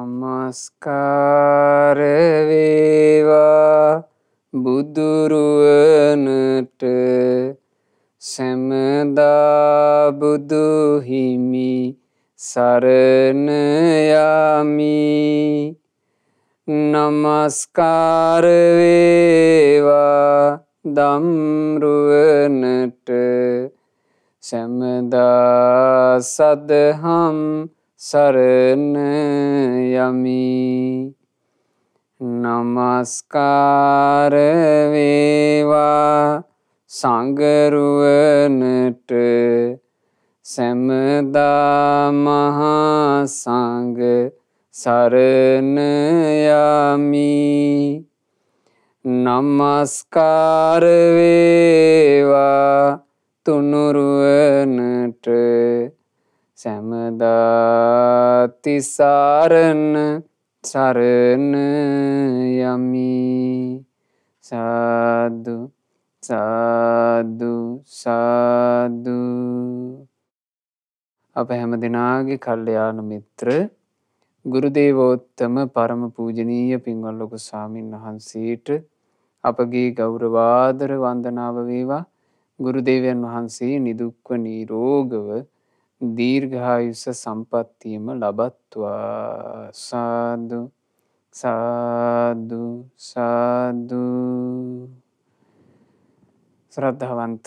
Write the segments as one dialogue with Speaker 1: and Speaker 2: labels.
Speaker 1: නමස්කාර වේවා බුදුරුවනට සැමදා බුදු හිමි සරණ යමි. නමස්කාර වේවා ධම්රුවනට සැමදා සදහම් සරණ යමි. නමස්කාර වේවා සංඝරුවනට සැමදා මහා සංඝ සරණ යමි. නමස්කාර වේවා තුනුරුවනට සැමදා තිසරණ සරණ යමි. සාදු සාදු සාදු. අප හැම දෙනාගේ කල්යාණ මිත්‍ර ගුරුදේවෝත්තම පරම පූජනීය පින්වත් ලොකු ස්වාමීන් වහන්සේට අපගේ ගෞරවාදර වන්දනාව වේවා. ගුරුදේවයන් වහන්සේ නිදුක්ව නිරෝගව දීර්ඝායුෂ සම්පත්තියම ලබත්වා. සාදු සාදු සාදු. ශ්‍රද්ධාවන්ත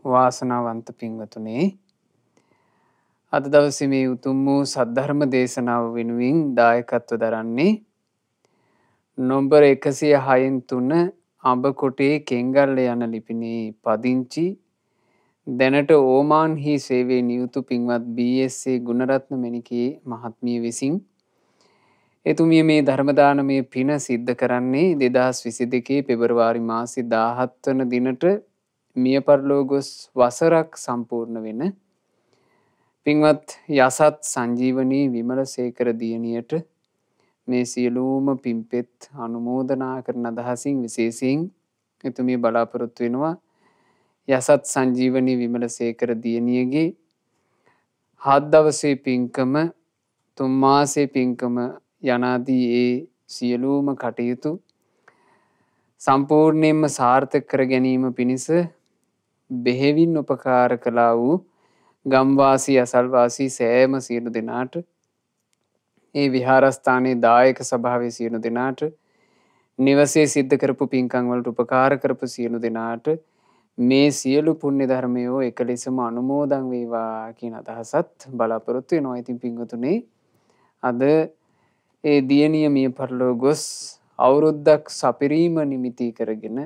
Speaker 1: වාසනාවන්ත පින්වතුනේ, අද දවසේ මේ උතුම් වූ සද්ධර්ම දේශනාව වෙනුවෙන් දායකත්ව දරන්නේ නොම්බර 106 අඹකොටේ කෙංගල්ල යන ලිපිනේ පදිංචි දැනට ඕමාන්හි සේවයේ නියුතු පින්වත් BSA ගුණරත්න මෙනිකේ මහත්මිය විසින් එතුමිය මේ ධර්මදානමය පින සිද්ධ කරන්නේ 2022 පෙබරවාරි මාසේ 17 වන දිනට මිය පරලෝ ගොස් වසරක් සම්පූර්ණ වෙන පින්වත් යසත් සංජීවනී විමලසේකර දියණියට මේ සියලුම පින්පෙත් අනුමෝදනා කරන අදහසින් විශේෂයෙන් එතුමිය බලාපොරොත්තු වෙනවා යසත් සංජීවනී විමලසේකර දියණියගේ 7 දවසේ පින්කම 3 මාසේ පින්කම යනාදී ඒ සියලුම කටයුතු සම්පූර්ණයෙන්ම සාර්ථක කර ගැනීම පිණිස බෙහෙවින් උපකාර කළා වූ ගම්වාසී අසල්වාසී සෑම සියලු දෙනාට, ඒ විහාරස්ථානයේ දායක සභාවේ සියලු දෙනාට, නිවසේ සිද්ධ කරපු පින්කම් වලට උපකාර කරපු සියලු දෙනාට මේ සියලු පුණ්‍ය ධර්මයෝ එක ලෙසම අනුමෝදන් වේවා කියන අදහසත් බලාපොරොත්තු වෙනවා. ඉතින් පින්වතුනි, අද ඒ දියණිය මිය පරලෝ ගොස් අවුරුද්දක් සපිරීම නිමිති කරගෙන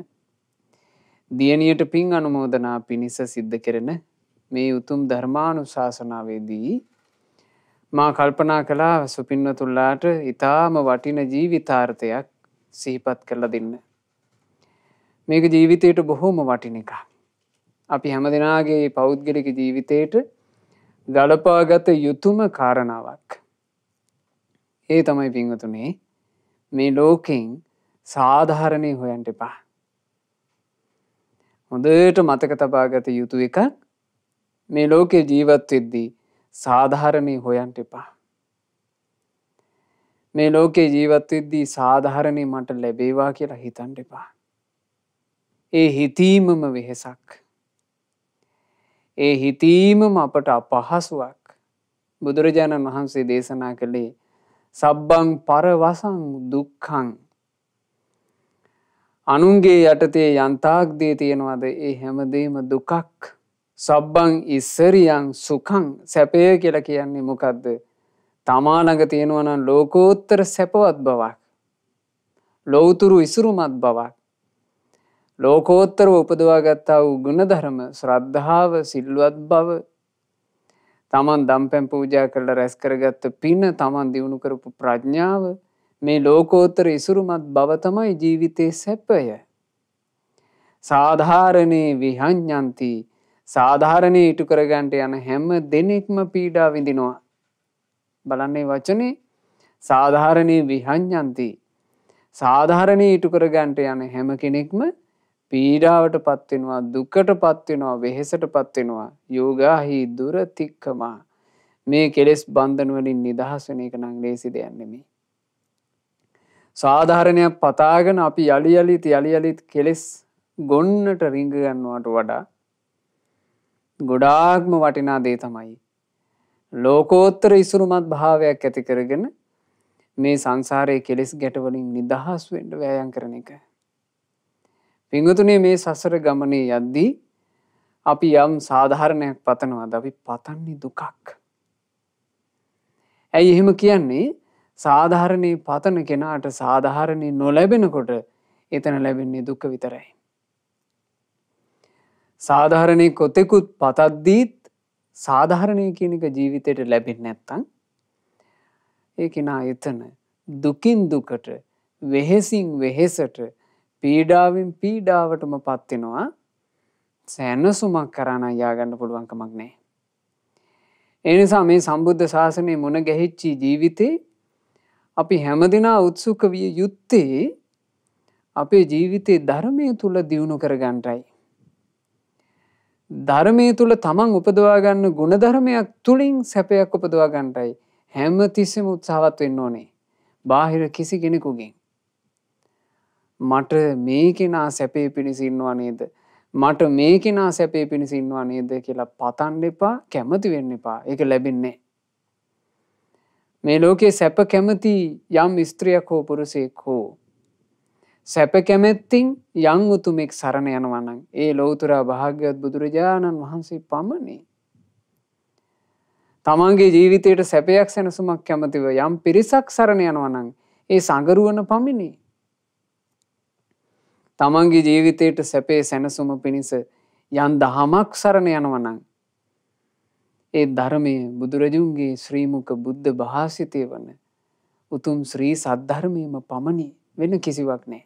Speaker 1: දියණියට පින් අනුමෝදනා පිණිස සිද්ධ කෙරෙන මේ උතුම් ධර්මානුශාසනාවේදී මා කල්පනා කළා සුපින්වතුන්ලාට ඊටාම වටින ජීවිතාර්ථයක් සිහිපත් කරලා දෙන්න. මේක ජීවිතයට බොහොම වටින එකක්. අපි හැමදෙනාගේ පෞද්ගලික ජීවිතයට ගලපාගත යුතුම කාරණාවක්. ඒ තමයි පින්වතුනි, මේ ලෝකෙන් සාධාරණේ හොයන්න එපා. හොඳට මතක තබා ගත යුතු එකක්. මේ ලෝකේ ජීවත් වෙද්දී සාධාරණේ හොයන්න එපා. මේ ලෝකේ ජීවත් වෙද්දී සාධාරණේ මට ලැබේවා කියලා හිතන්න එපා. ඒ හිතීමම වෙහසක්. ඒ හිතීමම අපට අපහසුවක්. බුදුරජාණන් වහන්සේ දේශනා කළේ සබ්බං පරවසං දුක්ඛං. අනුන්ගේ යටතේ යන්තාක් දේ තියෙනවද ඒ හැමදේම දුකක්. සබ්බං ඉස්සරියං සුඛං. සැපය කියලා කියන්නේ මොකද්ද? තමා ළඟ තියෙනවා නම් ලෝකෝත්තර සැපවත් බවක්, ලෞතුරු ඉසුරුමත් බවක්, ලෝකෝත්තරව උපදවා ගත්තා වූ ගුණධර්ම, ශ්‍රද්ධාව, සිල්වත් බව, තමන් දම්පැන් පූජා කරලා රැස් කරගත්ත පින, තමන් දිනු කරපු ප්‍රඥාව, මේ ලෝකෝත්තර ඉසුරුමත් බව තමයි ජීවිතයේ සැපය. සාධාරණේ විහඤ්ඤන්ති. සාධාරණේ ඉටු කරගන්න යන හැම දෙනෙක්ම පීඩා විඳිනවා. බලන්නේ වචනේ සාධාරණේ විහඤ්ඤන්ති. සාධාරණේ ඉටු කරගන්න යන හැම කෙනෙක්ම පීඩාවටපත් වෙනවා, දුකටපත් වෙනවා, වෙහෙසටපත් වෙනවා. යෝගාහි දුරතික්කම. මේ කෙලෙස් බන්ධන වලින් නිදහස් වෙන එක නම් ලේසි දෙයක් නෙමෙයි. සාධාරණයක් පතාගෙන අපි යලි යලිත් කෙලෙස් ගොන්නට රිංග ගන්නවට වඩා ගොඩාක්ම වටිනා දේ තමයි ලෝකෝත්තර ඉසුරුමත් භාවයක් ඇති කරගෙන මේ සංසාරයේ කෙලෙස් ගැට වලින් නිදහස් වෙන්න වෑයම් කරන එක. පින්වතුනි මේ සසර ගමනේ යද්දී අපි යම් සාධාරණයක් පතනවාද අපි පතන්නේ දුකක්. ඇයි එහෙම කියන්නේ? සාධාරණේ පතන කෙනාට සාධාරණේ නොලැබෙනකොට එතන ලැබෙන්නේ දුක විතරයි. සාධාරණේ කොතෙකුත් පතද්දීත් සාධාරණේ කියන එක ජීවිතේට ලැබෙන්නේ නැත්තම් ඒ කෙනා එතන දුකින් දුකට වෙහෙසින් වෙහෙසට පීඩාවෙන් පීඩාවටම පත් වෙනවා. සැනසුමක් කරා නම් යා ගන්න පුළුවන් කමක් නැහැ. ඒ නිසා මේ සම්බුද්ධ ශාසනයේ මුණ ගැහිච්ච ජීවිතේ අපි හැමදිනා උත්සුක විය යුත්තේ අපේ ජීවිතේ ධර්මයේ තුල දියුණු කර ගන්නටයි. ධර්මයේ තුල තමන් උපදවා ගන්න ගුණ ධර්මයක් තුලින් සැපයක් උපදවා ගන්නටයි හැම තිස්සෙම උත්සාහවත් වෙන්න ඕනේ. බාහිර කිසි කෙනෙකුගෙන් මට මේ කෙනා සැපේ පිණිස ඉන්නවා නේද? මට මේ කෙනා සැපේ පිණිස ඉන්නවා නේද කියලා පතන්න එපා, කැමති වෙන්න එපා. ඒක ලැබෙන්නේ මේ ලෝකේ සැප කැමති යම් ස්ත්‍රියක් හෝ පුරුෂයෙක් හෝ සැප කැමැත්තින් යම් උතුමෙක් සරණ යනවා නම් ඒ ලෞතර භාග්‍යවත් බුදුරජාණන් වහන්සේ පමණි. තමන්ගේ ජීවිතයට සැපයක් සැනසුමක් කැමතිව යම් පිරිසක් සරණ යනවා නම් ඒ සංගරුවන පමණි. තමන්ගේ ජීවිතයට සැපේ සැනසුම පිණිස යම් දහමක් සරණ යනවා නම් ඒ ධර්මය බුදුරජුන්ගේ ශ්‍රී මුක බුද්ධ භාෂිතය වන උතුම් ශ්‍රී සද්ධර්මයේම පමණි, වෙන කිසිවක් නැහැ.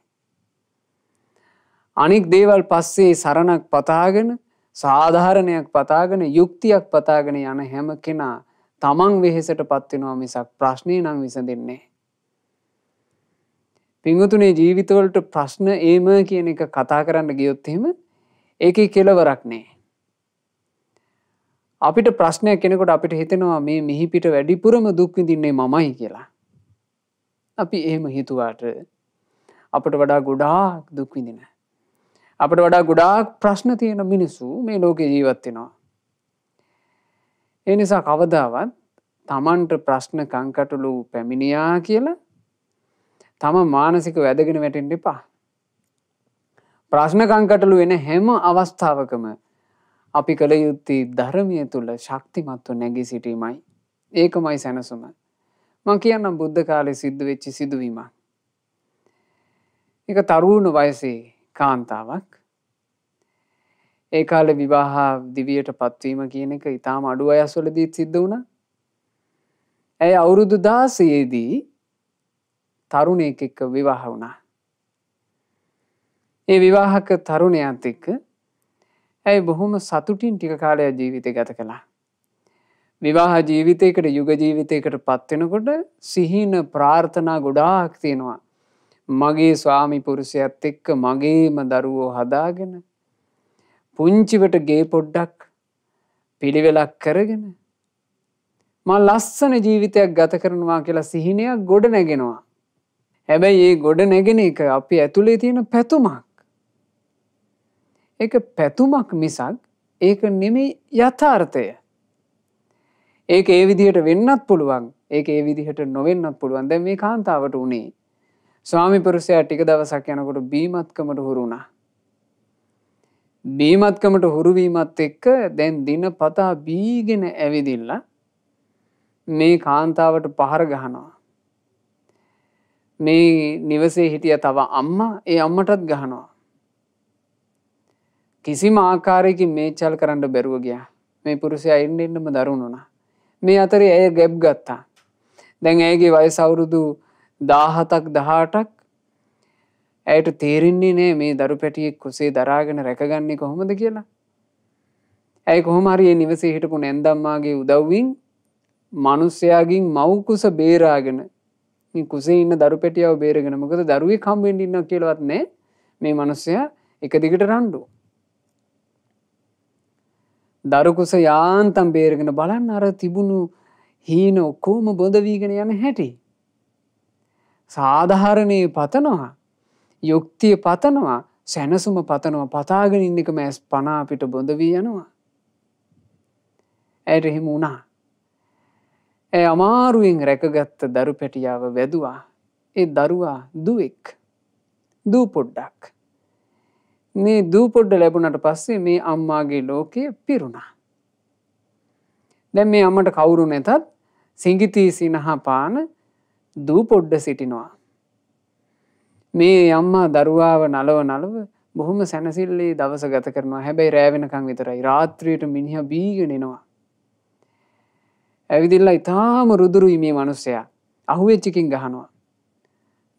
Speaker 1: අනික් දේවල් පස්සේ සරණක් පතාගෙන සාධාරණයක් පතාගෙන යුක්තියක් පතාගෙන යන හැම කෙනා තමන් වෙහෙසටපත් වෙනවා මිසක් ප්‍රශ්නේ නම් විසඳෙන්නේ නැහැ. පින්වතුනේ ජීවිතවලට ප්‍රශ්න ඒම කියන එක කතා කරන්න ගියොත් එහෙම ඒකේ කෙලවරක් නැහැ. අපිට ප්‍රශ්නයක් කෙනෙකුට අපිට හිතෙනවා මේ මිහි පිට වැඩිපුරම දුක් විඳින්නේ මමයි කියලා. අපි එහෙම හිතුවාට අපිට වඩා ගොඩාක් දුක් විඳින, අපිට වඩා ගොඩාක් ප්‍රශ්න තියෙන මිනිස්සු මේ ලෝකේ ජීවත් වෙනවා. ඒ නිසා කවදාවත් Tamanට ප්‍රශ්න කංකටොළු පැමිණියා කියලා තම මානසික වැදගෙන වැටෙන්න එපා. ප්‍රශ්න කංකටොළු වෙන හැම අවස්ථාවකම අපි කල යුත්තේ ධර්මයේ තුල ශක්තිමත්ව නැගී සිටීමයි. ඒකමයි සැනසුම. මම කියන්නම් බුද්ධ කාලේ සිද්ධ වෙච්ච සිදුවීමක්. ඒක තරුණ වයසේ කාන්තාවක්. ඒ කාලේ විවාහ දිවියට පත්වීම කියන එක ඊටාම අඩු වයස්වලදී සිද්ධ වුණා. ඇය අවුරුදු 16 දී තරුණයෙක් එක්ක විවාහ වුණා. ඒ විවාහක තරුණයාත් එක්ක ඇය බොහොම සතුටින් ටික කාලයක් ජීවිතය ගත කළා. විවාහ ජීවිතයකට යුග ජීවිතයකට පත් වෙනකොට සිහින ප්‍රාර්ථනා ගොඩාක් තියෙනවා. මගේ ස්වාමි පුරුෂයාත් එක්ක මගේම දරුවෝ හදාගෙන පුංචිවට ගේ පොඩ්ඩක් පිළිවෙලක් කරගෙන මම ලස්සන ජීවිතයක් ගත කරනවා කියලා සිහිනයක් ගොඩ නැගෙනවා. හැබැයි මේ ගොඩ නැගෙන එක අපි ඇතුලේ තියෙන පැතුමක්. ඒක පැතුමක් මිසක් ඒක නෙමෙයි යථාර්ථය. ඒක ඒ විදිහට වෙන්නත් පුළුවන්. ඒක ඒ විදිහට නොවෙන්නත් පුළුවන්. දැන් මේ කාන්තාවට උනේ ස්වාමි පුරුෂයා ටික දවසක් යනකොට බීමත්කමට හුරු වුණා. බීමත්කමට හුරු වීමත් එක්ක දැන් දිනපතා බීගෙන ඇවිදිලා මේ කාන්තාවට පහර ගහනවා. මේ නිවසේ හිටිය තව අම්මා ඒ අම්මටත් ගහනවා. කිසිම ආකාරයකින් මේචල් කරන්න බැරුව ගියා. මේ පුරුෂයා එන්නෙන්නම දරුණු වුණා. මේ අතරේ ඇය ගැබ් ගත්තා. දැන් ඇයගේ වයස අවුරුදු 17ක් 18ක්. ඇයට තේරෙන්නේ නෑ මේ දරු පැටියෙක් කුසේ දරාගෙන රැකගන්නේ කොහොමද කියලා. ඇය කොහොම හරි මේ නිවසේ හිටපු නැන්දම්මාගේ උදව්වින් මිනිස්යාගෙන් මව් කුස බේරාගෙන මේ කුසේ ඉන්න දරු පැටියව බේරගෙන, මොකද දරුවෙක් හම්බ වෙන්න ඉන්නවා කියලාවත් නෑ මේ මිනිස්සයා එක දිගට රණ්ඩු. දරු කුස යාන්තම් බේරගෙන බලන්න අර තිබුණු හීන ඔක්කොම බොඳ වීගෙන යන හැටි. සාධාරණයේ පතනවා, යුක්තිය පතනවා, සැනසුම පතනවා, පතාගෙන ඉන්න එකම ඇස් පන අපිට බොඳ වී යනවා. ඇයට එහෙම වුණා. ඇය අමාරුවෙන් රැකගත්ත දරු පැටියාව වැදුවා. ඒ දරුවා දුවෙක්. දූ පොඩ්ඩක්. මේ දූ පොඩ්ඩ ලැබුණට පස්සේ මේ අම්මාගේ ලෝකය පිරුණා. දැන් මේ අම්මට කවුරු නැතත් සිඟිතී සිනහ පාන දූ පොඩ්ඩ සිටිනවා. මේ අම්මා දරුවාව නලව බොහොම සැනසිල්ලේ දවස ගත කරනවා. හැබැයි රෑ වෙනකන් විතරයි. රාත්‍රියට මිනිහා බීගෙන එනවා. ඇවිදිලා ඊටාම රුදුරුයි මේ මිනිස්සයා. අහුවෙච්ච එකකින් ගහනවා.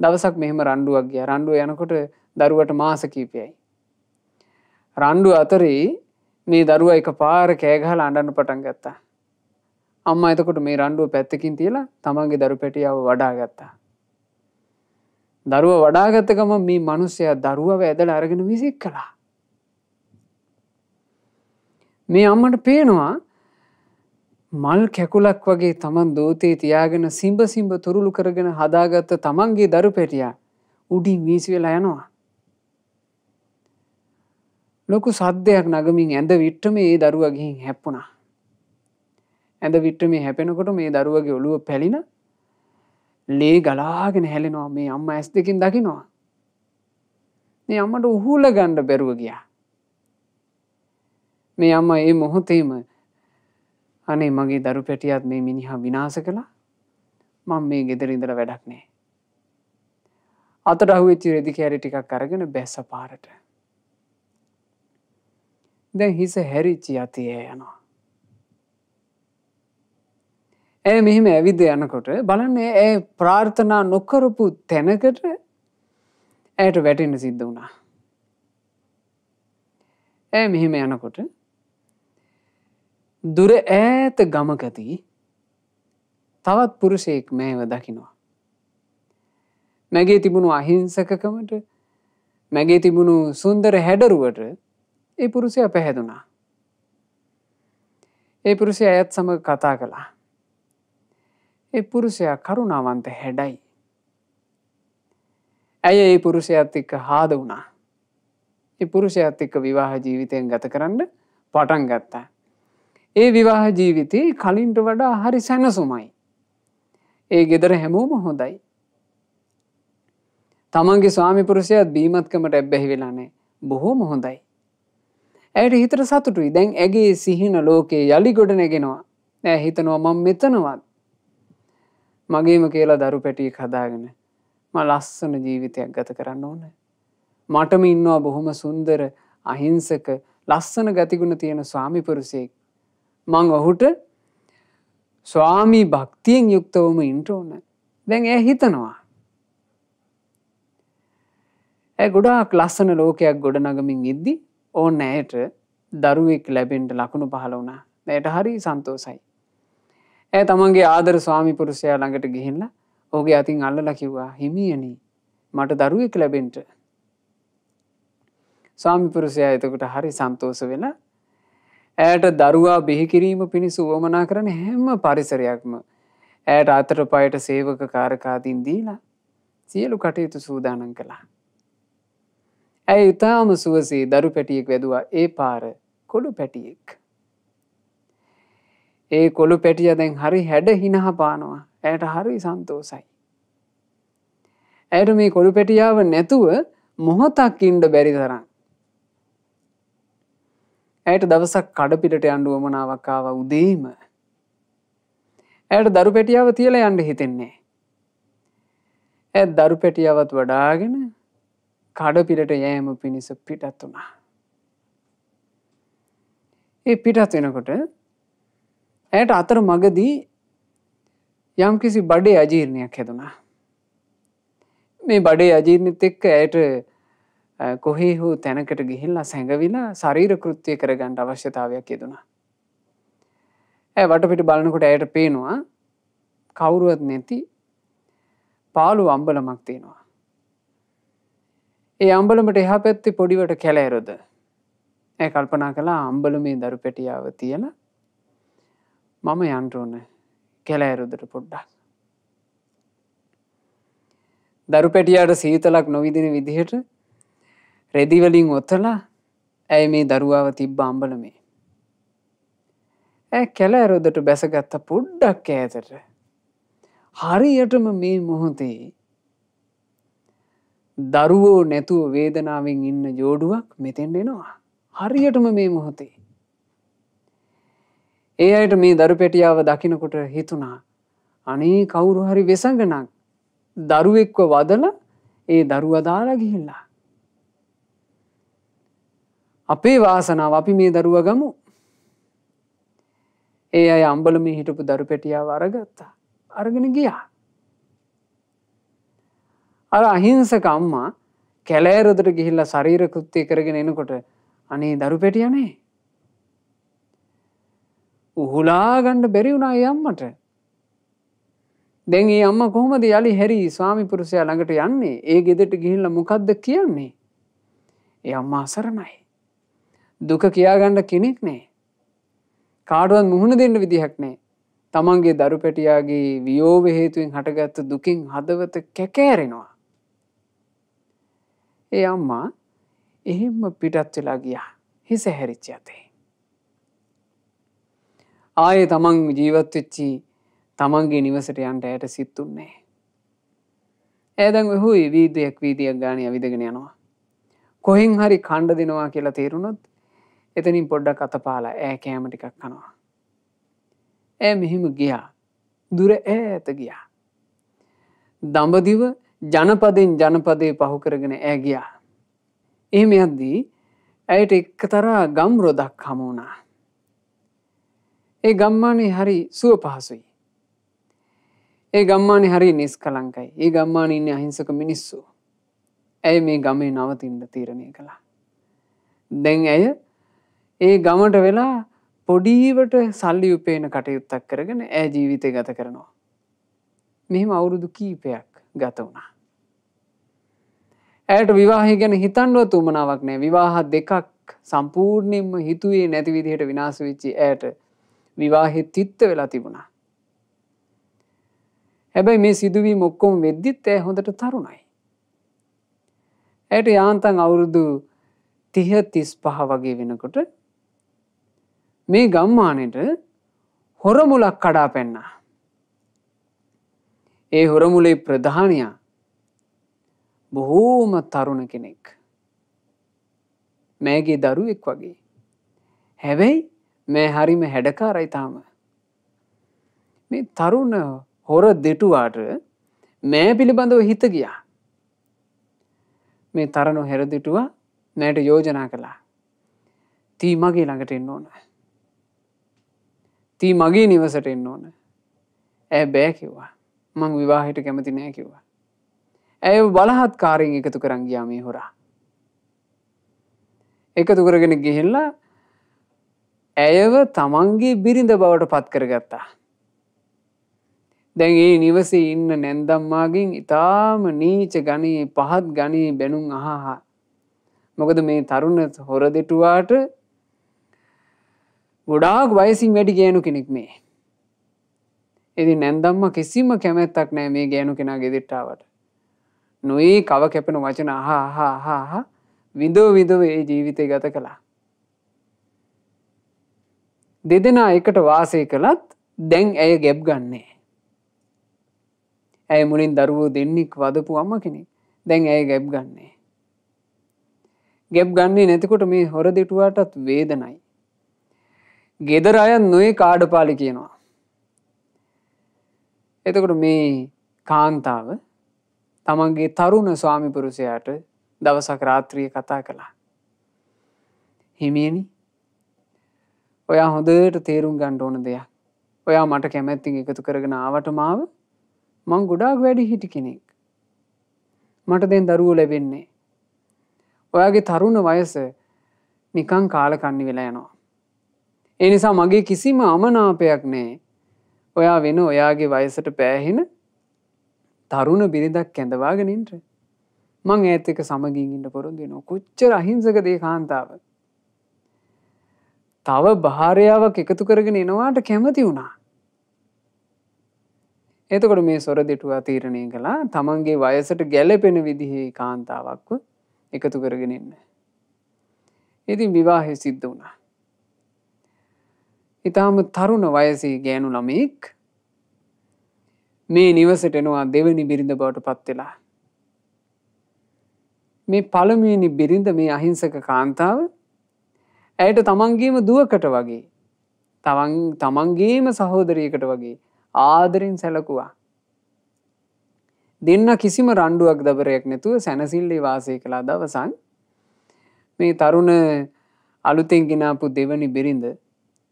Speaker 1: දවසක් මෙහෙම රණ්ඩුවක් ගියා. රණ්ඩුව යනකොට දරුවට මාස කිහිපයයි. රණ්ඩුව අතරේ මේ දරුවා එකපාර කෑ ගහලා අඬන්න පටන් ගත්තා. අම්මා එතකොට මේ රණ්ඩුව පැත්තකින් තියලා තමන්ගේ දරු පැටියාව වඩා ගත්තා. දරුවා වඩාගත්ත ගමන් මේ මිනිස්සයා දරුවව ඇදලා අරගෙන විසික් කළා. මේ අම්මට පේනවා මල් කැකුලක් වගේ තමන් දෝතේ තියාගෙන සිඹ තුරුළු කරගෙන හදාගත්ත තමන්ගේ දරු පැටියා උඩින් වීසි වෙලා යනවා. ලොකු සද්දයක් නගමින් ඇඳ විට්ටම ඒ දරුවා ගිහින් හැප්පුණා. ඇඳ විට්ටම හැපෙනකොට මේ දරුවගේ ඔළුව පැලින ලේ ගලාගෙන හැලෙනවා. මේ අම්මා ඇස් දෙකින් දකිනවා. මේ අම්මට උහුල ගන්න බැරුව ගියා. මේ අම්මා මේ මොහොතේම අනේ මගේ දරු පැටියත් මේ මිනිහා විනාශ කළා. මම මේ ගෙදර ඉඳලා වැඩක් නැහැ. අතට අහුවෙච්ච රෙදි කැරි ටිකක් අරගෙන බැස්ස පාරට. දැන් හිස හැරිච්ච යතිය යනවා. ඇය මෙහෙම ඇවිද යනකොට බලන්න ඇය ප්‍රාර්ථනා නොකරපු තැනකට ඇයට වැටෙන්න සිද්ධ වුණා. ඇය මෙහෙම යනකොට දුර ඈත ගමකදී තවත් පුරුෂයෙක් මේව දකිනවා. මැගේ තිබුණු අහිංසකකමට, මැගේ තිබුණු සුන්දර හැඩරුවට ඒ පුරුෂයා පැහැදුනා. ඒ පුරුෂයා ඇයත් සමග කතා කළා. ඒ පුරුෂයා කරුණාවන්ත හැඩයි. ඇය ඒ පුරුෂයාත් එක්ක හාද වුණා. ඒ පුරුෂයාත් එක්ක විවාහ ජීවිතයෙන් ගත කරන්න පටන් ගත්තා. ඒ විවාහ ජීවිතේ කලින්ට වඩා හරි සැනසුමයි. ඒ ගෙදර හැමෝම හොඳයි. තමන්ගේ ස්වාමි පුරුෂයාත් බීමත්කමට ඇබ්බැහි වෙලා නැහැ. බොහොම හොඳයි. ඇයට හිතට සතුටුයි. දැන් ඇගේ සිහින ලෝකේ යලි ගොඩ නැගෙනවා. ඇය හිතනවා මම මෙතනවත් මගේම කියලා දරු පැටියෙක් හදාගෙන මම ලස්සන ජීවිතයක් ගත කරන්න ඕනේ. මටම ඉන්නවා බොහොම සුන්දර අහිංසක ලස්සන ගතිගුණ තියෙන ස්වාමි පුරුෂයෙක්. මං ඔහුට ස්වාමී භක්තියෙන් යුක්තවම ඉන්න ඕනේ. දැන් ඇය හිතනවා. ඇය ගොඩාක් ලස්සන ලෝකයක් ගොඩනගමින් ඉද්දි ඕන්න ඇයට දරුවෙක් ලැබෙන්න ලකුණු පහළ වුණා. ඇයට හරි සන්තෝසයි. ඇය තමන්ගේ ආදර ස්වාමි පුරුෂයා ළඟට ගිහිල්ලා ඔහුගේ අතින් අල්ලලා කිව්වා හිමියනි මට දරුවෙක් ලැබෙන්න. ස්වාමි පුරුෂයා එතකොට හරි සන්තෝෂ වෙලා ඇයට දරුවා බිහි කිරීම පිණිස උවමනා කරන හැම පරිසරයක්ම ඇයට අතට පයට සේවක කාරකාදීන් දීලා සියලු කටයුතු සූදානම් කළා. ඇය ඊටාම සුවසේ දරු පැටියෙක් වැදුවා. ඒ පාර කොළු පැටියෙක්. ඒ කොළු පැටියා දැන් හරි හැඩ හිනහ පානවා. ඇයට හරි සන්තෝසයි. ඇයට මේ කොළු පැටියාව නැතුව මොහොතක් ඉන්න බැරි තරම්. ඇයට දවසක් කඩපිටට යන්න උවමනාවක් ආවා උදේම. ඇයට දරු පැටියාව තියලා යන්න හිතෙන්නේ. ඇය දරු පැටියාවත් වඩාගෙන කඩපිටට යෑම පිණිස පිටත් වුණා. ඒ පිටත් වෙනකොට ඇයට අතර මගදී යම්කිසි බඩේ අජීර්ණයක් හැදුනා. මේ බඩේ අජීර්ණෙත් එක්ක ඇයට කොහේ හෝ තැනකට ගිහිල්ලා සැඟවිලා ශරීර කෘත්‍ය කරගන්න අවශ්‍යතාවයක් යෙදුණා. ඇය වටපිට බලනකොට ඇයට පේනවා කවුරුවත් නැති පාළු අම්බලමක් තියෙනවා. ඒ අම්බලමට එහා පැත්තේ පොඩිවට කැලෑරොද. ඇය කල්පනා කළා අම්බලමේ දරු පැටියාව තියලා මම යන්න ඕන කැලෑරුදට පොඩ්ඩක්. දරු පැටියාට සීතලක් නොවිදින විදිහට රෙදි වලින් ඔතලා ඇය මේ දරුවාව තිබ්බ අම්බලමේ. ඇය කැලෑරුදට බැසගත්ත පොඩ්ඩක් ඈතට. හරියටම මේ මොහොතේ දරුවෝ නැතුව වේදනාවෙන් ඉන්න ජෝඩුවක් මෙතෙන් එනවා. හරියටම මේ මොහොතේ. ඒ අයට මේ දරු පැටියාව දකිනකොට හිතුණා අනේ කවුරු හරි වෙසඟනක් දරුවෙක්ව වදලා ඒ දරුවා දාලා ගිහිල්ලා. අපේ වාසනාව අපි මේ දරුවා ගමු. ඒ අය අම්බලමේ හිටපු දරු පැටියාව අරගත්තා. අරගෙන ගියා. අර අහිංසක අම්මා කැලෑරොදට ගිහිල්ලා ශරීර කෘත්‍ය කරගෙන එනකොට අනේ දරු පැටියානේ උහුලා ගන්න බැරි වුණා ඒ අම්මට. දැන් මේ අම්මා කොහොමද යලි හැරි ස්වාමි පුරුෂයා ළඟට යන්නේ? ඒ ගෙදරට ගිහිල්ලා මොකද්ද කියන්නේ? ඒ අම්මා අසරණයි. දුක කියාගන්න කෙනෙක් නැහැ. කාටවත් මුහුණ දෙන්න විදිහක් නැහැ. තමන්ගේ දරු පැටියාගේ වියෝව හේතුවෙන් හටගත්තු දුකින් හදවත කැකෑරෙනවා. ඒ අම්මා එහෙම්ම පිටත් වෙලා ගියා. හිස හැරිච්ච යතේ. ආයේ තමන් ජීවත් වෙච්චි තමන්ගේ නිවසට යන්න ඇයට සිත්තුන්නේ. ඈ දැන් ඔහුයි වීදියක් ගානේ ඇවිදගෙන යනවා. කොහෙන් හරි කණ්ඩ දෙනවා කියලා තේරුණොත් එතනින් පොඩ්ඩක් අතපාලා ඈ කෑම ටිකක් කනවා. ඈ මෙහිම ගියා. දුර ඈත ගියා. දඹදිව ජනපදෙන් ජනපදේ පහු කරගෙන ඈ ගියා. එහෙම යද්දී ඇයට එක්තරා ගම් රොදක් හමු වුණා. ඒ ගම්මානේ හරි සුව පහසුයි. ඒ ගම්මානේ හරි නිස්කලංකයි. ඒ ගම්මානේ ඉන්නේ අහිංසක මිනිස්සු. ඇය මේ ගමේ නවතින්න තීරණය කළා. දැන් ඇය ඒ ගමට වෙලා පොඩීවට සල්ලි උපයන කටයුත්තක් කරගෙන ඇය ජීවිතය ගත කරනවා. මෙහෙම අවුරුදු කීපයක් ගත වුණා. ඇයට විවාහය ගැන හිතන්නවත් උවමනාවක් නැහැ. විවාහ දෙකක් සම්පූර්ණයෙන්ම හිතුවේ නැති විදිහට විනාශ වෙච්ච ඇයට විවාහෙ තිත්ත වෙලා තිබුණා. හැබැයි මේ සිදුවීම ඔක්කොම වෙද්දිත් ඇය හොඳට තරුණයි. ඇයට යාන්තම් අවුරුදු 30 35 වගේ වෙනකොට මේ ගම්මානෙට හොරමුලක් කඩා පැන්නා. ඒ හොරමුලේ ප්‍රධානියා බොහෝම තරුණ කෙනෙක්. මෑගේ දරුවෙක් වගේ. හැබැයි මෑ හරිම හැඩකාරයි තාම. මේ තරුණ හොර දෙටුවාට මෑ පිළිබඳව හිත ගියා. මේ තරණ හැර දෙටුවා මෑට යෝජනා කළා. තී මගේ ළඟට එන්න ඕන. තී මගේ නිවසට එන්න ඕන. ඇය බෑ කිව්වා. මං විවාහයට කැමති නෑ කිව්වා. ඇය බලහත්කාරයෙන් එකතු කරන් ගියා මේ හොරා. එකතු කරගෙන ගිහිල්ලා ඇයව තමන්ගේ බිරිඳ බවට පත් කරගත්තා. දැන් ඒ නිවසේ ඉන්න නැන්දම්මාගෙන් ඊටාම නීච ගණී පහත් ගණී බැනුම් අහහා. මොකද මේ තරුණ හොර දෙටුවාට ගොඩාක් වයසින් වැඩි ගෑනු කෙනෙක් මේ. ඉතින් නැන්දම්මා කිසිම කැමැත්තක් නැහැ මේ ගෑනු කෙනා ගෙදරට ආවට. නොයේ කව කැපෙන වචන අහහා විඳව ඒ ජීවිතය ගත කළා. දෙදෙනා එකට වාසය කළත් දැන් ඇය ගැබ් ගන්නෑ. ඇය මුලින් දරුවෝ දෙන්නෙක් වදපු අම්ම කෙනෙක්. දැන් ඇය ගැබ් ගන්නෑ. ගැබ් ගන්නේ නැතිකොට මේ හොර දෙටුවාටත් වේදනයි. ගෙදර අය නොයේ කාඩපාලි කියනවා. එතකොට මේ කාන්තාව තමන්ගේ තරුණ ස්වාමි පුරුෂයාට දවසක් රාත්‍රියේ කතා කළා. හිමියනි, ඔයා හොඳට තේරුම් ගන්න ඕන දෙයක්. ඔයා මට කැමැත්තෙන් එකතු කරගෙන ආවට මාව මං ගොඩාක් වැඩි හිටි කෙනෙක්. මට දැන් දරුවෝ ලැබෙන්නේ. ඔයාගේ තරුණ වයස නිකන් කාලකන්නි වෙලා යනවා. ඒ නිසා මගේ කිසිම අමනාපයක් නැහැ. ඔයා වෙන ඔයාගේ වයසට පෑහෙන තරුණ බිරිඳක් කැඳවාගෙන ඉන්න. මං ඈත් එක්ක සමගින් ඉන්න පොරොන්දු වෙනවා. කොච්චර අහිංසකද ඒ කාන්තාව. තව භාර්යාවක් එකතු කරගෙන එනවාට කැමති වුණා. එතකොට මේ සොර දෙටුවා තීරණය කළා තමන්ගේ වයසට ගැළපෙන විදිහේ කාන්තාවක්ව එකතු කරගෙන ඉන්න. ඉතින් විවාහය සිද්ධ වුණා. ඊටාම තරුණ වයසේ ගෑනු ළමෙක් මේ නිවසට එනවා දෙවෙනි බිරිඳ බවට පත් වෙලා. මේ පළමුවෙනි බිරිඳ මේ අහිංසක කාන්තාව ඇයට තමන්ගේම දුවකට වගේ තමන්ගේම සහෝදරියකට වගේ ආදරෙන් සැලකුවා. දෙන්න කිසිම රණ්ඩුවක් දබරයක් නැතුව සැනසෙල්ලේ වාසය කළා. දවසක් මේ තරුණ අලුතෙන් ගෙනාපු දෙවනි බිරිඳ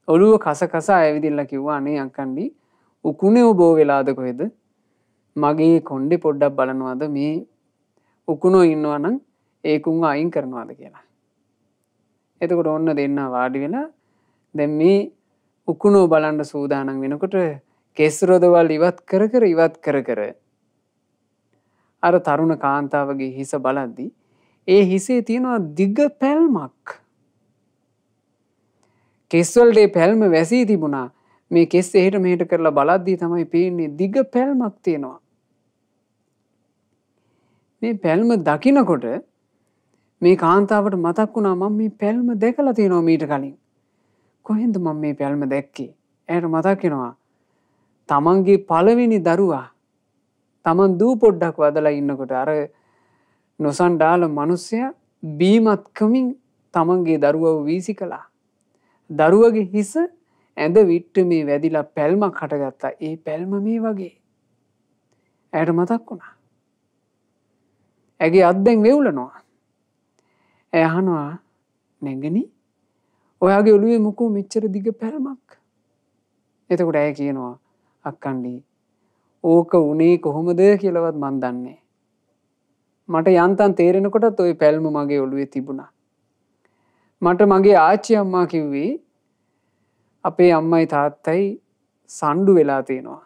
Speaker 1: ඔළුව කස කස ඇවිදින්න කිව්වා අනේ අක්කන්ඩි උකුණේ ඔබෝ වෙලාද කොහෙද? මගේ කොණ්ඩේ පොඩ්ඩක් බලනවාද මේ උකුණෝ ඉන්නවා නම් ඒකුන් අයින් කරනවාද කියලා. එතකොට ඔන්න දෙන්න වාඩි වෙලා දැන් මේ උකුණෝ බලන්න සූදානම් වෙනකොට කෙස් රොදවල් ඉවත් කර අර තරුණ කාන්තාවගේ හිස බලද්දී ඒ හිසේ තියෙනවා දිග පැල්මක්. කෙස් වලට ඒ පැල්ම වැසී තිබුණා. මේ කෙස් එහෙට මෙහෙට කරලා බලද්දී තමයි පේන්නේ දිග පැල්මක් තියෙනවා. මේ පැල්ම දකිනකොට මේ කාන්තාවට මතක් වුණා මම මේ පැල්ම දැකලා තියෙනවා මීට කලින්. කොහෙන්ද මම මේ පැල්ම දැක්කේ? එයාට මතක් වෙනවා තමන්ගේ පළවෙනි දරුවා තමන් දූ පොඩ්ඩක් වදලා ඉන්නකොට අර නොසන්ඩාල මිනිස්සයා බීමත්කමින් තමන්ගේ දරුවව වීසි කළා. දරුවගේ හිස ඇඳ විට්ට මේ වැදිලා පැල්මක් හටගත්තා. ඒ පැල්ම මේ වගේ. ඇයට මතක් වුණා. ඇගේ අත් දැන් වෙවුලනවා. ඇය අහනවා නැගණි ඔයාගේ ඔළුවේ මොකෝ මෙච්චර දිග පැල්මක්? එතකොට ඇය කියනවා අක්කණ්ඩි ඕක උනේ කොහොමද කියලාවත් මන් දන්නේ. මට යන්තම් තේරෙනකොටත් ওই පැල්ම මගේ ඔළුවේ තිබුණා. මට මගේ ආච්චි අම්මා කිව්වේ අපේ අම්මයි තාත්තයි සණ්ඩු වෙලා තියෙනවා.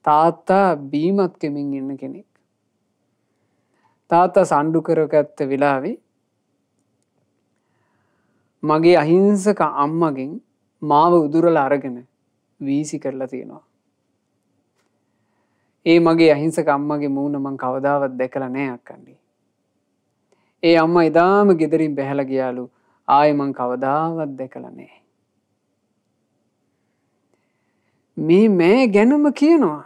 Speaker 1: තාත්තා බීමත් කෙමින් ඉන්න කෙනෙක්. තාත්තා සණ්ඩු කරගත්ත වෙලාවේ මගේ අහිංසක අම්මගෙන් මාව උදුරලා අරගෙන වීසි කරලා තියෙනවා. ඒ මගේ අහිංසක අම්මගේ මූණ මං කවදාවත් දැකලා නෑ අක්කණ්ඩි. ඒ අම්මා එදාම ගෙදරින් බැහැලා ගියාලු. ආයේ මං කවදාවත් දැකලා නෑ. මේ මෑ ගැනම කියනවා.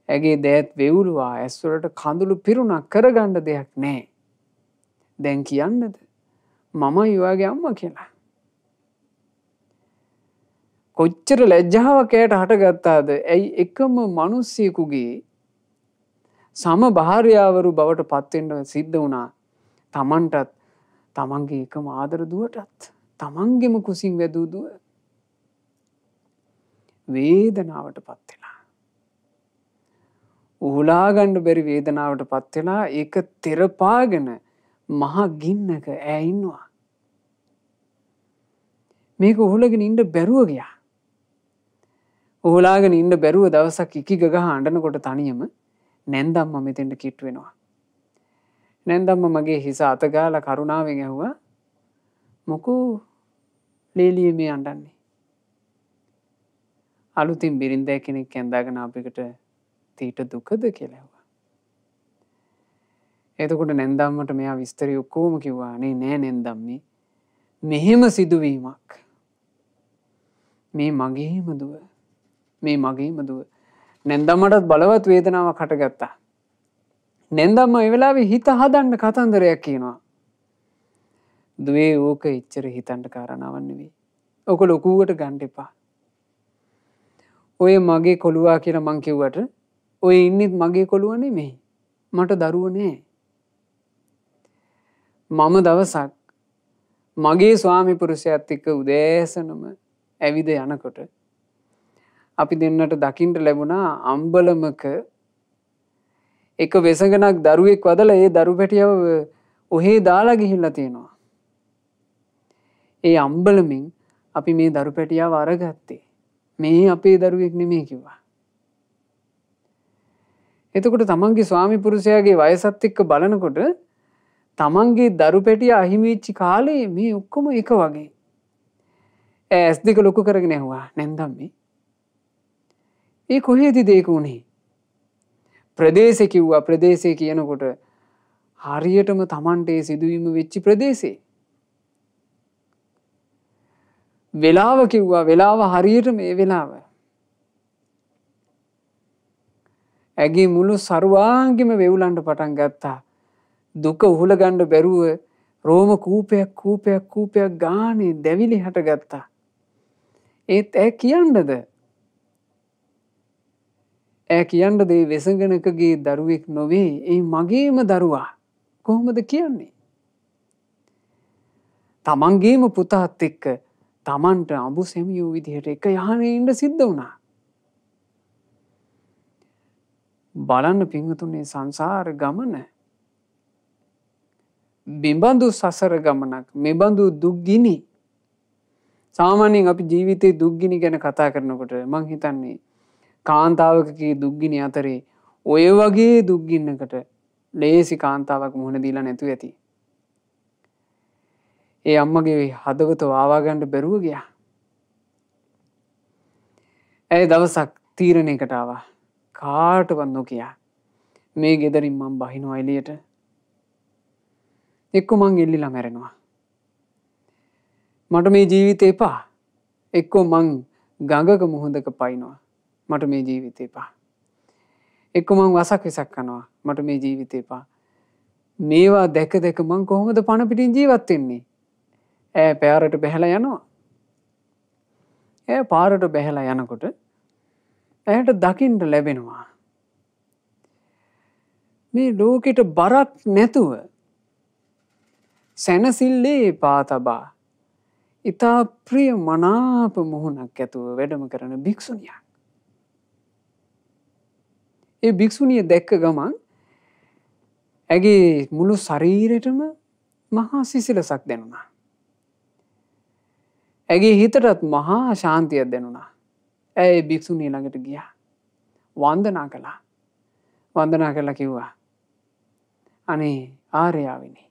Speaker 1: ඇගේ දෑත් වෙවුලුවා ඇස් වලට කඳුළු පිරුණා කරගන්න දෙයක් නෑ. දැන් කියන්නද මමයි ඔයාගේ අම්මා කියලා. කොච්චර ලැජ්ජාවක් ඇයට හටගත්තාද? ඇයි එකම මිනිස්සෙකුගේ සම භාර්යාවරු බවට පත් වෙන්න සිද්ධ වුණා. තමන්ටත් තමන්ගේ එකම ආදර දුවටත් තමන්ගෙම කුසින් වැදූ දුව වේදනාවට පත් වෙලා. උහුලා ගන්න බැරි වේදනාවට පත් වෙලා ඒක තෙරපාගෙන මහ ගින්නක ඈ ඉන්නවා. මේක උහුලගෙන ඉන්න බැරුව ගියා. උහුලාගෙන ඉන්න බැරුව දවසක් ඉකි ගගහ අඬනකොට තනියම නැන්දම්ම මෙතෙන්ට කිට්ටු වෙනවා. නැන්දම්ම මගේ හිස අත ගාලා කරුණාවෙන් ඇහුවා මොකෝ ලේලියේ මේ අඬන්නේ? අලුතින් බිරිඳ කෙනෙක් ඇඳගෙන අපිට තීට දුකද කියලා ඇහුවා. එතකොට නැන්දම්මට මෙයා විස්තරي ඔක්කොම කිව්වා. අනේ නෑ නැන්දම්මේ මෙහෙම සිදුවීමක් මේ මගේම දුව නැන්දම්මටත් බලවත් වේදනාවක් හටගත්තා. නැන්දම්ම ඒ වෙලාවේ හිත හදන්න කතන්දරයක් කියනවා. දුවේ ඕක එච්චර හිතන්න කාරණාවක් නෙවෙයි. ඕක ලොකුවට ගන්න එපා. ඔය මගේ කොළුවා කියලා මං කිව්වට ඔය ඉන්නෙත් මගේ කොළුවා නෙමෙයි. මට දරුවෝ නෑ. මම දවසක් මගේ ස්වාමි පුරුෂයාත් එක්ක උදෑසනම ඇවිද යනකොට අපි දෙන්නට දකින්න ලැබුණා අම්බලමක එක වෙසඟනක් දරුවෙක් වදලා ඒ දරු පැටියව ඔහේ දාලා ගිහිල්ලා තියෙනවා. ඒ අම්බලමින් අපි මේ දරු පැටියව අරගත්තේ. මේ අපේ දරුවෙක් නෙමෙයි කිව්වා. එතකොට තමන්ගේ ස්වාමි පුරුෂයාගේ වයසත් එක්ක බලනකොට තමන්ගේ දරු පැටිය අහිමි වෙච්ච කාලේ මේ ඔක්කොම එක වගේ. ඇස් දෙක ලොකු කරගෙන ඇහුවා නැන්දම්මේ ඒ කොහේද ඒක උනේ? ප්‍රදේශේ කිව්වා. ප්‍රදේශේ කියනකොට හරියටම Tamante සිදුවීම වෙච්ච ප්‍රදේශේ. වෙලාව කිව්වා. වෙලාව හරියට මේ වෙලාව. ඇගේ මුළු සර්වාංගෙම වෙවුලන්න පටන් ගත්තා. දුක උහුල ගන්න බැරුව රෝම කූපයක් ගානේ දැවිලි හට ගත්තා. ඒත් ඈ කියන්නද? ඈ කියන්නද මේ වෙසඟනකගේ දරුවෙක් නොවේ. ඒ මගේම දරුවා. කොහොමද කියන්නේ? තමන්ගේම පුතාත් එක්ක තමන්ට අඹු සැමියෝ විදිහට එක යහනේ ඉන්න සිද්ධ වුණා. බලන්න පින්වතුනි සංසාර ගමන බිඹඳු සසර ගමනක් මෙබඳු දුක්ගිනි. සාමාන්‍යයෙන් අපි ජීවිතේ දුක්ගිනි ගැන කතා කරනකොට මං හිතන්නේ කාන්තාවකගේ දුක්ගිනි අතරේ ඔය වගේ දුක්ගින්නකට ලේසි කාන්තාවක් මුහුණ දීලා නැතුව ඇති. ඒ අම්මගේ හදවත වාවා ගන්න බැරුව ගියා. ඒ දවසක් තීරණයකට ආවා. කාටවත් නොකිය මේ ගෙදරින් මං බහිනවා එළියට. එක්ක මං එල්ලිලා මැරෙනවා. මට මේ ජීවිතේ එපා. එක්කෝ මං ගඟක මුහුදක පයින්නවා. මට මේ ජීවිතේ එපා. එක්ක මං වසක් විසක් කරනවා. මට මේ ජීවිතේ එපා. මේවා දැක දැක මං කොහොමද පණ පිටින් ජීවත් වෙන්නේ? ඈ පාරට බැහැලා යනවා. ඈ පාරට බැහැලා යනකොට ඇයට දකින්න ලැබෙනවා මේ ලෝකෙට බරක් නැතුව සැනසille පා තබා ඉතා ප්‍රිය මනාප මුහුණක් ඇතුව වැඩම කරන භික්ෂුණියක්. ඒ භික්ෂුණිය දැක්ක ගමන් ඇගේ මුළු ශරීරෙටම මහා සිසිලසක් දැනුණා. ඇගේ හිතටත් මහා ශාන්තියක් දැනුණා. ඇය භික්ෂුණිය ළඟට ගියා. වන්දනා කළා. වන්දනා කරලා කිව්වා අනේ ආර්යාවිනි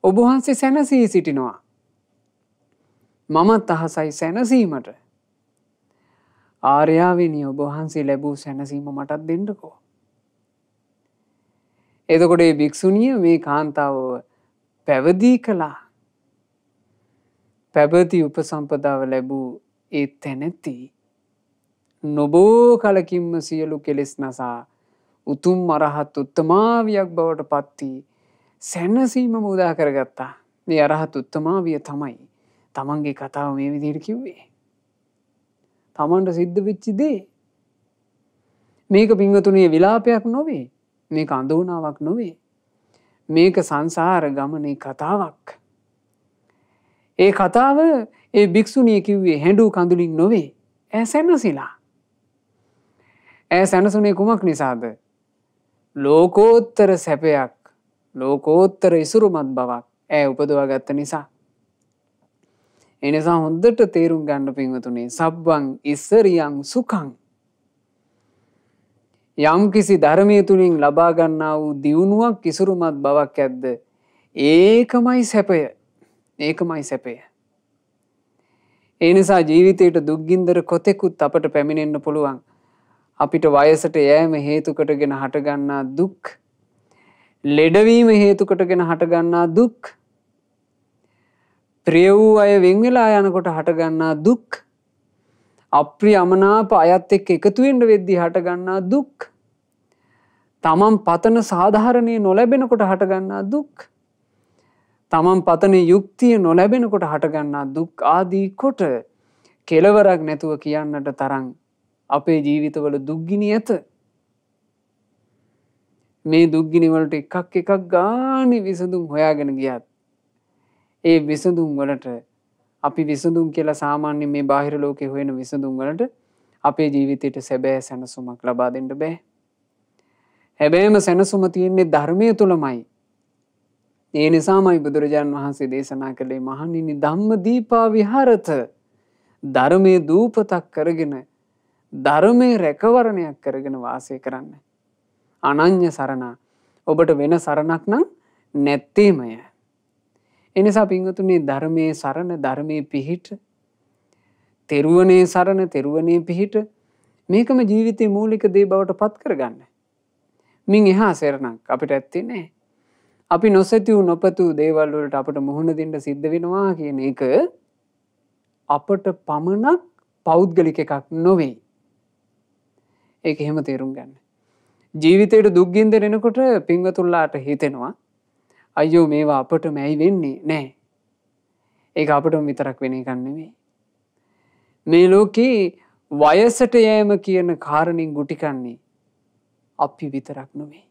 Speaker 1: ඔබ වහන්සේ සැනසී සිටිනවා. මමත් අහසයි සැනසීමට. ආර්යාවිනි ඔබ වහන්සේ ලැබූ සැනසීම මටත් දෙන්නකෝ. එතකොට මේ භික්ෂුණිය මේ කාන්තාව පැවිදි කළා. පැවිදි උපසම්පදාව ලැබූ ඒ තැනැත්ති නොබෝ කලකින්ම සියලු කෙලෙස් නසා උතුම් අරහත් උත්තමාවියක් බවට පත් වී සැනසීමම උදා කරගත්තා. මේ අරහත් උත්තමාවිය තමයි තමන්ගේ කතාව මේ විදිහට කිව්වේ. තමන්ට සිද්ධ වෙච්ච දේ. මේක පින්වතුනි විලාපයක් නොවේ. මේක අඳුනාවක් නොවේ. මේක සංසාර ගමනේ කතාවක්. ඒ කතාව ඒ භික්ෂුණිය කිව්වේ හැඬු කඳුලින් නොවේ. ඈ සැනසීලා. ඈ සැනසුනේ කුමක් නිසාද? ලෝකෝත්තර සැපයක්, ලෝකෝත්තර ඉසුරුමත් බවක් ඈ උපදවා ගත්ත නිසා. ඒ නිසා හොඳට තේරුම් ගන්න පින්වතුනි සබ්බං ඉස්සරියං සුඛං. යම් කිසි ධර්මයේ තුලින් ලබා ගන්නා වූ දියුණුවක් ඉසුරුමත් බවක් ඇද්ද? ඒකමයි සැපය. ඒකමයි සැපය. ඒ නිසා ජීවිතේට දුක්ගින්දර කොතෙකුත් අපට පැමිණෙන්න පුළුවන්. අපිට වයසට යෑම හේතු කොටගෙන හටගන්නා දුක්, ලෙඩවීම හේතු කොටගෙන හටගන්නා දුක්, ප්‍රිය වූ අය වෙන් වෙලා යනකොට හටගන්නා දුක්, අප්‍රිය අමනාප අයත් එක්ක එකතු වෙන්න වෙද්දී හටගන්නා දුක්, තමන් පතන සාධාරණේ නොලැබෙනකොට හටගන්නා දුක්, තමන් පතන යුක්තිය නොලැබෙනකොට හටගන්නා දුක් ආදී කොට කෙලවරක් නැතුව කියන්නට තරම් අපේ ජීවිතවල දුක්ගිනි ඇත. මේ දුක්ගිනි වලට එකක් ගානේ විසඳුම් හොයාගෙන ගියත් ඒ විසඳුම් වලට අපි විසඳුම් කියලා සාමාන්‍ය මේ බාහිර ලෝකේ හොයන විසඳුම් වලට අපේ ජීවිතයට සැබෑ සැනසුමක් ලබා දෙන්න බෑ. හැබැයිම සැනසුම තියෙන්නේ ධර්මයේ තුලමයි. ඒ නිසාමයි බුදුරජාන් වහන්සේ දේශනා කළේ මහණෙනි ධම්ම දීපා විහරත. ධර්මයේ දූපතක් කරගෙන ධර්මයේ රැකවරණයක් කරගෙන වාසය කරන්න. අනඤ්‍ය සරණ ඔබට වෙන සරණක් නම් නැත්තේමය. ඒ නිසා පින්වතුනි ධර්මයේ සරණ ධර්මයේ පිහිට තෙරුවනේ සරණ තෙරුවනේ පිහිට මේකම ජීවිතේ මූලික දේ බවට පත් කරගන්න. මින් එහා සෙරණක් අපිට ඇත්තේ නැහැ. අපි නොසැතිව් නොපැතූ දේවල් වලට අපට මුහුණ දෙන්න සිද්ධ වෙනවා කියන එක අපට පමණක් පෞද්ගලික එකක් නොවේ. ඒක එහෙම තේරුම් ගන්න. ජීවිතේට දුක් ගින්දර එනකොට පින්වතුන්ලාට හිතෙනවා අයියෝ මේවා අපටම ඇයි වෙන්නේ? නෑ. ඒක අපටම විතරක් වෙන එකක් නෙමෙයි. මේ ලෝකේ වයසට යෑම කියන කාරණින් ගුටි කන්නේ අපි විතරක් නෙමෙයි.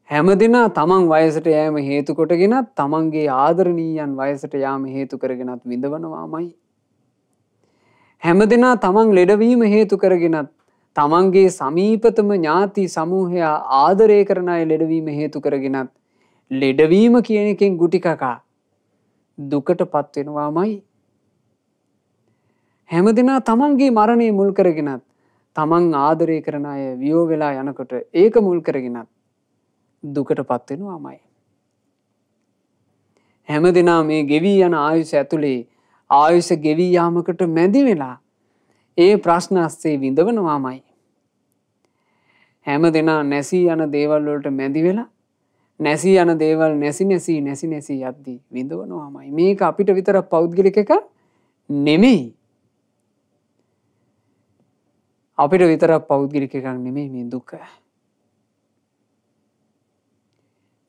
Speaker 1: හැමදෙනා තමන් වයසට යෑම හේතු කොටගෙනත් තමන්ගේ ආදරණීයන් වයසට යාම හේතු කරගෙනත් විඳවනවාමයි. හැමදෙනා තමන් ලෙඩවීම හේතු කරගෙනත් තමන්ගේ සමීපතම ඥාති සමූහයා ආදරය කරන අය ලෙඩවීම හේතු කරගෙනත් ලෙඩවීම කියන එකෙන් ගුටි කකා දුකටපත් වෙනවාමයි. හැමදෙනා තමන්ගේ මරණය මුල් කරගෙනත් තමන් ආදරය කරන අය වියෝ වෙලා යනකොට ඒක මුල් කරගෙනත් දුකටපත් වෙනවාමයි. හැමදෙනා මේ ගෙවී යන ආයුෂ ඇතුලේ ආයුෂ ගෙවී යාමකට මැදි වෙලා ඒ ප්‍රශ්න අස්සේ විඳවනවාමයි. හැමදෙනා නැසී යන දේවල් වලට මැදි වෙලා නැසී යන දේවල් නැසි යද්දී විඳවනවාමයි. මේක අපිට විතරක් පෞද්ගලික එක නෙමෙයි. අපිට විතරක් පෞද්ගලික එකක් නෙමෙයි මේ දුක.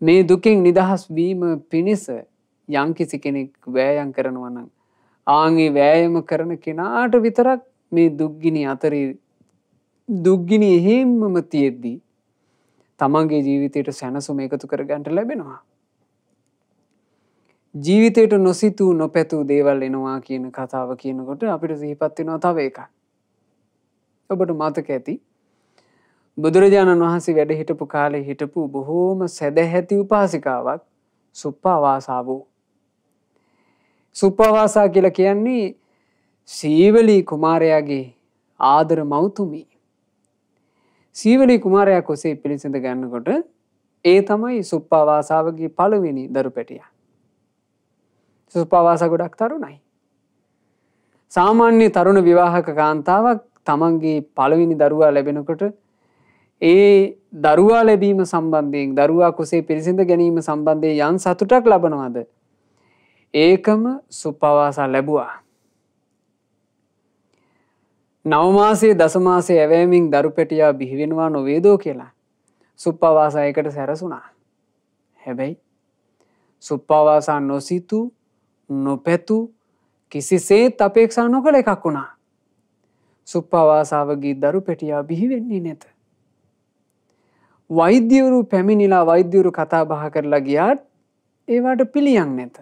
Speaker 1: මේ දුකෙන් නිදහස් වීම පිණිස යම්කිසි කෙනෙක් වෑයම් කරනවා නම් ආන්ගේ වෑයම කරන කෙනාට විතරක් මේ දුක්ගිනි අතරේ දුක්ගිනි එහෙම්මම තියෙද්දී තමන්ගේ ජීවිතයට සැනසුම එකතු කරගන්න ලැබෙනවා. ජීවිතයට නොසිතූ නොපැතූ දේවල් එනවා කියන කතාව කියනකොට අපිට සිහිපත් වෙනවා තව එකක්. ඔබට මතක ඇති බුදුරජාණන් වහන්සේ වැඩ හිටපු කාලේ හිටපු බොහෝම සැදැහැති උපාසිකාවක් සුප්පාවාසාවෝ. සුප්පාවාසා කියලා කියන්නේ සීවලී කුමාරයාගේ ආදර මව්තුමි. සීවලී කුමාරයා කුසේ පිළිසිඳ ගන්නකොට ඒ තමයි සුප්පාවාසාවගේ පළවෙනි දරු පැටියා. සුප්පාවාසා ගොඩක් තරුණයි. සාමාන්‍ය තරුණ විවාහක කාන්තාවක් තමන්ගේ පළවෙනි දරුවා ලැබෙනකොට ඒ දරුවා ලැබීම සම්බන්ධයෙන් දරුවා කුසේ පිළිසිඳ ගැනීම සම්බන්ධයෙන් යම් සතුටක් ලබනවාද ඒකම සුප්පාවාසා ලැබුවා. 9 මාසයේ දස මාසයේ ඇවෑමින් දරු පැටියා බිහි වෙනවා නොවේදෝ කියලා සුප්පාවාසා එකට සැරසුණා. හැබැයි සුප්පාවාසා නොසිතු නොපැතු කිසිසේත් අපේක්ෂා නොකළ එකක් වුණා. සුප්පාවාසාවගේ දරු පැටියා බිහි වෙන්නේ නැත. වෛද්‍යවරු පැමිණිලා වෛද්‍යවරු කතා බහ කරලා ගියාට ඒවට පිළියම් නැත.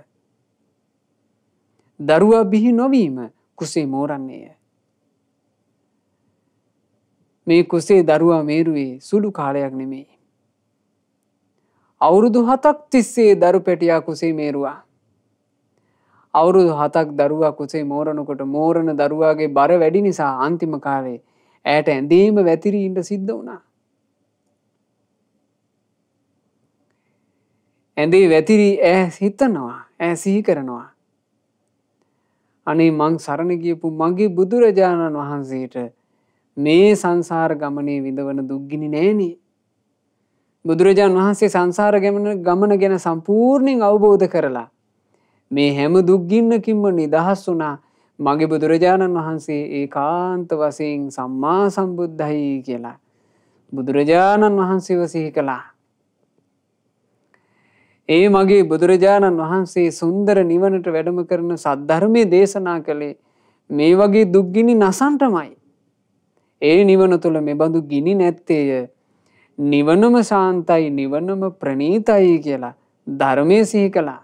Speaker 1: දරුවා බිහි නොවීම කුසේ මෝරන්නේය. මේ කුසේ දරුවා මේරුවේ සුළු කාලයක් නෙමෙයි. අවුරුදු 7ක් තිස්සේ දරු පැටියා කුසේ මේරුවා. අවුරුදු 7ක් දරුවා කුසේ මෝරනකොට මෝරන දරුවාගේ බර වැඩි නිසා අන්තිම කාලේ ඈට ඇඳේම වැතිරී ඉඳ සිද්ධ වුණා. ඇඳේ වැතිරි ඈ හිතනවා ඈ සිහි කරනවා අනේ මං සරණ ගියපු මගේ බුදුරජාණන් වහන්සේට මේ සංසාර ගමනේ විඳවන දුක්ගිනි නෑනේ. බුදුරජාණන් වහන්සේ සංසාර ගමන ගැන සම්පූර්ණයෙන් අවබෝධ කරලා මේ හැම දුක්ගින්නකින්ම නිදහස් වුණා. මගේ බුදුරජාණන් වහන්සේ ඒකාන්ත වශයෙන් සම්මා සම්බුද්ධයි කියලා බුදුරජාණන් වහන්සේව සිහි කළා. ඒ මගේ බුදුරජාණන් වහන්සේ සුන්දර නිවනට වැඩම කරන සද්ධර්මයේ දේශනා කළේ මේ වගේ දුක්ගිනි නසන්ටමයි. ඒ නිවන තුළ මෙබඳු ගිනි නැත්තේය. නිවනම ශාන්තයි නිවනම ප්‍රණීතයි කියලා ධර්මයේ සිහි කළා.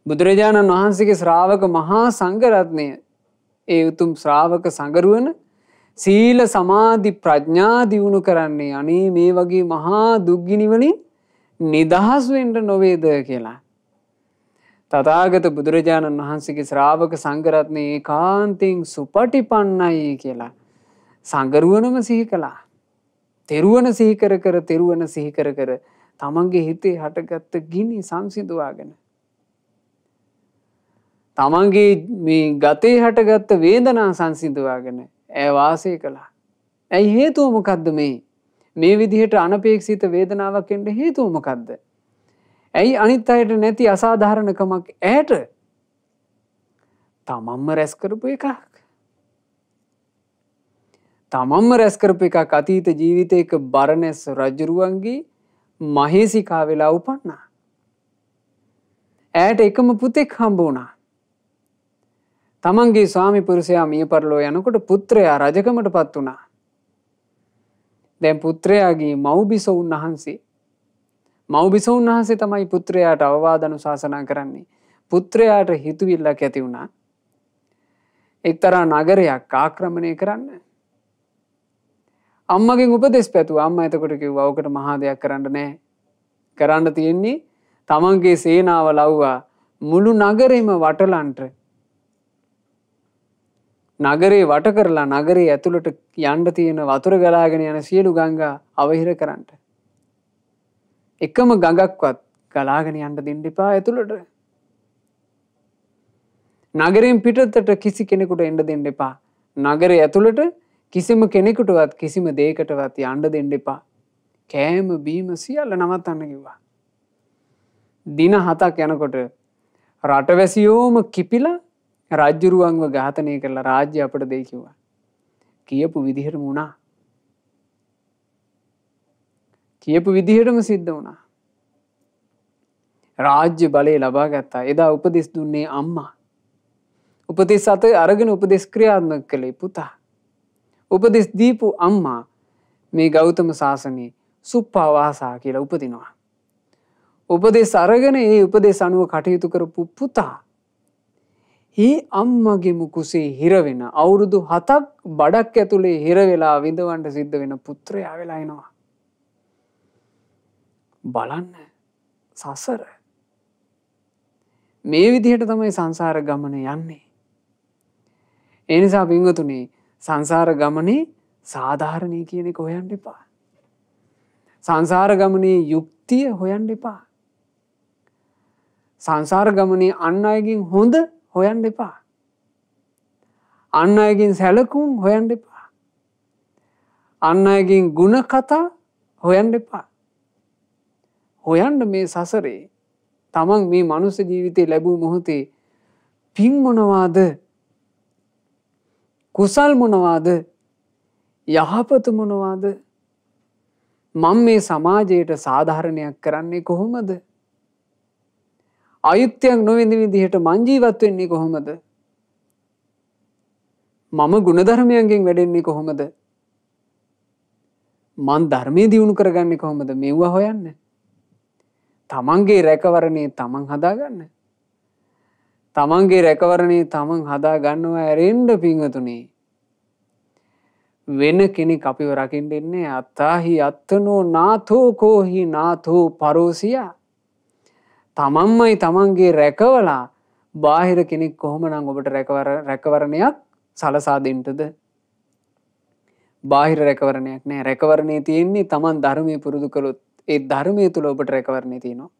Speaker 1: බුදුරජාණන් වහන්සේගේ ශ්‍රාවක මහා සංඝරත්නය ඒ උතුම් ශ්‍රාවක සංගරුවන සීල සමාධි ප්‍රඥා දියුණු කරන්නේ අනේ මේ වගේ මහා දුක්ගිනි වලින් නිදහස් වෙන්න නොවේද කියලා. තථාගත බුදුරජාණන් වහන්සේගේ ශ්‍රාවක සංඝරත්නය ඒකාන්තයෙන් සුපටිපන්නයි කියලා සංගරුවනම සිහි කළා. තෙරුවන සිහි කර කර තෙරුවන සිහි කර කර තමන්ගේ හිතේ හටගත්ත ගිනි සංසිඳවාගෙන තමන්ගේ මේ ගතේ හටගත්ත වේදනා සංසිඳවාගෙන ඈ වාසය කළා. ඇයි හේතුව මොකද්ද මේ විදිහට අනපේක්ෂිත වේදනාවක් එන්න හේතුව මොකද්ද? ඇයි අනිත් අයට නැති අසාධාරණකමක් ඇයට? තමන්ම රැස් කරපු එකක්. තමන්ම රැස් කරපු එකක් අතීත ජීවිතයක බරණැස් රජුරුවන්ගේ මහේසිකා වෙලා උපන්නා. ඇයට එකම පුතෙක් හම්බ වුණා. තමන්ගේ ස්වාමි පුරුෂයා මිය පරලෝ යනකොට පුත්‍රයා රජකමට පත් වුණා. දැන් පුත්‍රයාගේ මව්බිසවුන් වහන්සේ තමයි පුත්‍රයාට අවවාද අනුශාසනා කරන්නේ. පුත්‍රයාට හිතුවිල්ලක් ඇති වුණා එක්තරා නගරයක් ආක්‍රමණය කරන්න. අම්මගෙන් උපදෙස් පැතුවා. අම්මා එතකොට කිව්වා ඔකට මහා දෙයක් කරන්න නෑ. කරන්න තියෙන්නේ තමන්ගේ සේනාව ලව්වා මුළු නගරෙම වටලන්ට. නගරේ වට කරලා නගරේ ඇතුළට යන්න තියෙන වතුර ගලාගෙන යන සියලු ගංගා අවහිර කරන්න. එකම ගඟක්වත් ගලාගෙන යන්න දෙන්න එපා ඇතුළට. නගරෙන් පිටතට කිසි කෙනෙකුට එන්න දෙන්න එපා. නගරේ ඇතුළට කිසිම කෙනෙකුටවත් කිසිම දෙයකටවත් යන්න දෙන්න එපා. කෑම බීම සියල්ල නවත්තන්න කිව්වා. දින 7ක් යනකොට රටවැසියෝම කිපිලා රජ්ජුරුවන්ව ඝාතනය කරලා රාජ්‍ය අපට දෙයි කිව්වා. කියපු විදිහටම වුණා. කියපු විදිහටම සිද්ධ වුණා. රාජ්‍ය බලය ලබා ගත්තා. එදා උපදෙස් දුන්නේ අම්මා. උපදෙස් අරගෙන උපදෙස් ක්‍රියාත්මක කළේ පුතා. උපදෙස් දීපු අම්මා මේ ගෞතම සාසනයේ සුප්පවාසා කියලා උපදිනවා. උපදෙස් අරගෙන ඒ උපදෙස් අනුව කටයුතු කරපු පුතා ඒ අම්මගේ මුකුසේ හිර වෙන අවුරුදු 7ක් බඩක් ඇතුලේ හිර වෙලා විඳවන්න සිද්ධ වෙන පුත්‍රයා වෙලා එනවා. බලන්න සසර. මේ විදිහට තමයි සංසාර ගමන යන්නේ. ඒ නිසා පින්වතුනි සංසාර ගමනේ සාධාරණී කියන එක හොයන්න එපා. සංසාර ගමනේ යුක්තිය හොයන්න එපා. සංසාර ගමනේ අන් අයගෙන් හොඳ හොයන්න එපා. අන් අයගෙන් සැලකුම් හොයන්න එපා. අන් අයගෙන් ಗುಣ කතා හොයන්න එපා. හොයන්න මේ සසරේ තමන් මේ මනුස්ස ජීවිතේ ලැබූ මොහොතේ පින් මොනවාද? කුසල් මොනවාද? යහපත මොනවාද? මම මේ සමාජයට සාධාරණයක් කරන්නේ කොහොමද? අයුක්තියක් නොවෙන විදිහට මං ජීවත් වෙන්නේ කොහොමද? මම ගුණධර්මයන්ගෙන් වැඩෙන්නේ කොහොමද? මං ධර්මයේ දියුණු කරගන්නේ කොහොමද? මෙව්වා හොයන්න. තමන්ගේ රැකවරණේ තමන් හදාගන්න. තමන්ගේ රැකවරණේ තමන් හදා ගන්නවා ඇරෙන්න පිංගතුනේ. වෙන කෙනෙක් අපිව රකින්න ඉන්නේ අත්තාහි අත්තනෝ නාතෝ කෝහි නාතෝ පරෝසියා. තමන්මයි තමන්ගේ රැකවලා බාහිර කෙනෙක් කොහොමනම් ඔබට රැකවරණයක් සලසා දෙන්නද? බාහිර රැකවරණයක් නෑ. රැකවරණේ තියෙන්නේ තමන් ධර්මයේ පුරුදු කළොත් ඒ ධර්මයේ තුල ඔබට රැකවරණේ තියෙනවා.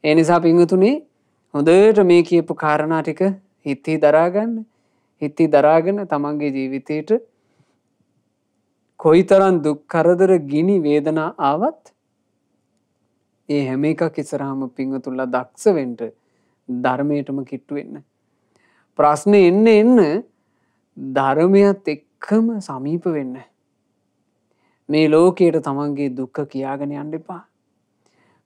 Speaker 1: ඒ නිසා පින්වතුනි හොඳට මේ කියපු කාරණා ටික හිතේ දරාගන්න. හිතේ දරාගෙන තමන්ගේ ජීවිතේට කොයිතරම් දුක් කරදර ගිනි වේදනා ආවත් ඒ හැම එකක් ඉස්සරහම පින්වතුන්ලා දක්ෂ වෙන්න ධර්මයටම කිට්ටු වෙන්න. ප්‍රශ්නේ එන්න ධර්මයත් එක්කම සමීප වෙන්න. මේ ලෝකයට තමන්ගේ දුක්ඛ කියාගෙන යන්න එපා.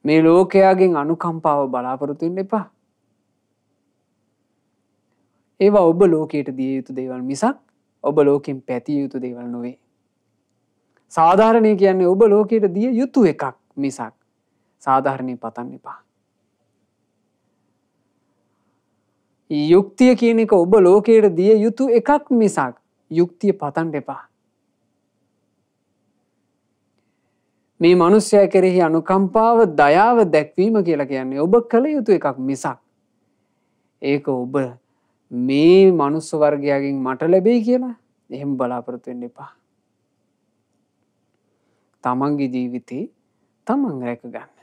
Speaker 1: මේ ලෝකයාගෙන් අනුකම්පාව බලාපොරොත්තු වෙන්න එපා. ඒවා ඔබ ලෝකයට දිය යුතු දේවල් මිසක් ඔබ ලෝකෙන් පැතිය යුතු දේවල් නොවේ. සාධාරණය කියන්නේ ඔබ ලෝකයට දිය යුතු එකක් මිසක් සාධාරණේ පතන්න එපා. යුක්තිය කියන එක ඔබ ලෝකයට දිය යුතු එකක් මිසක් යුක්තිය පතන්න එපා. මේ මිනිස්යා කෙරෙහි අනුකම්පාව දයාව දැක්වීම කියලා කියන්නේ ඔබ කළ යුතු එකක් මිසක් ඒක ඔබ මේ මනුස්ස වර්ගයාගෙන් මට ලැබෙයි කියලා එහෙම බලාපොරොත්තු වෙන්න එපා. තමන්ගේ ජීවිතේ තමන් රැක ගන්න.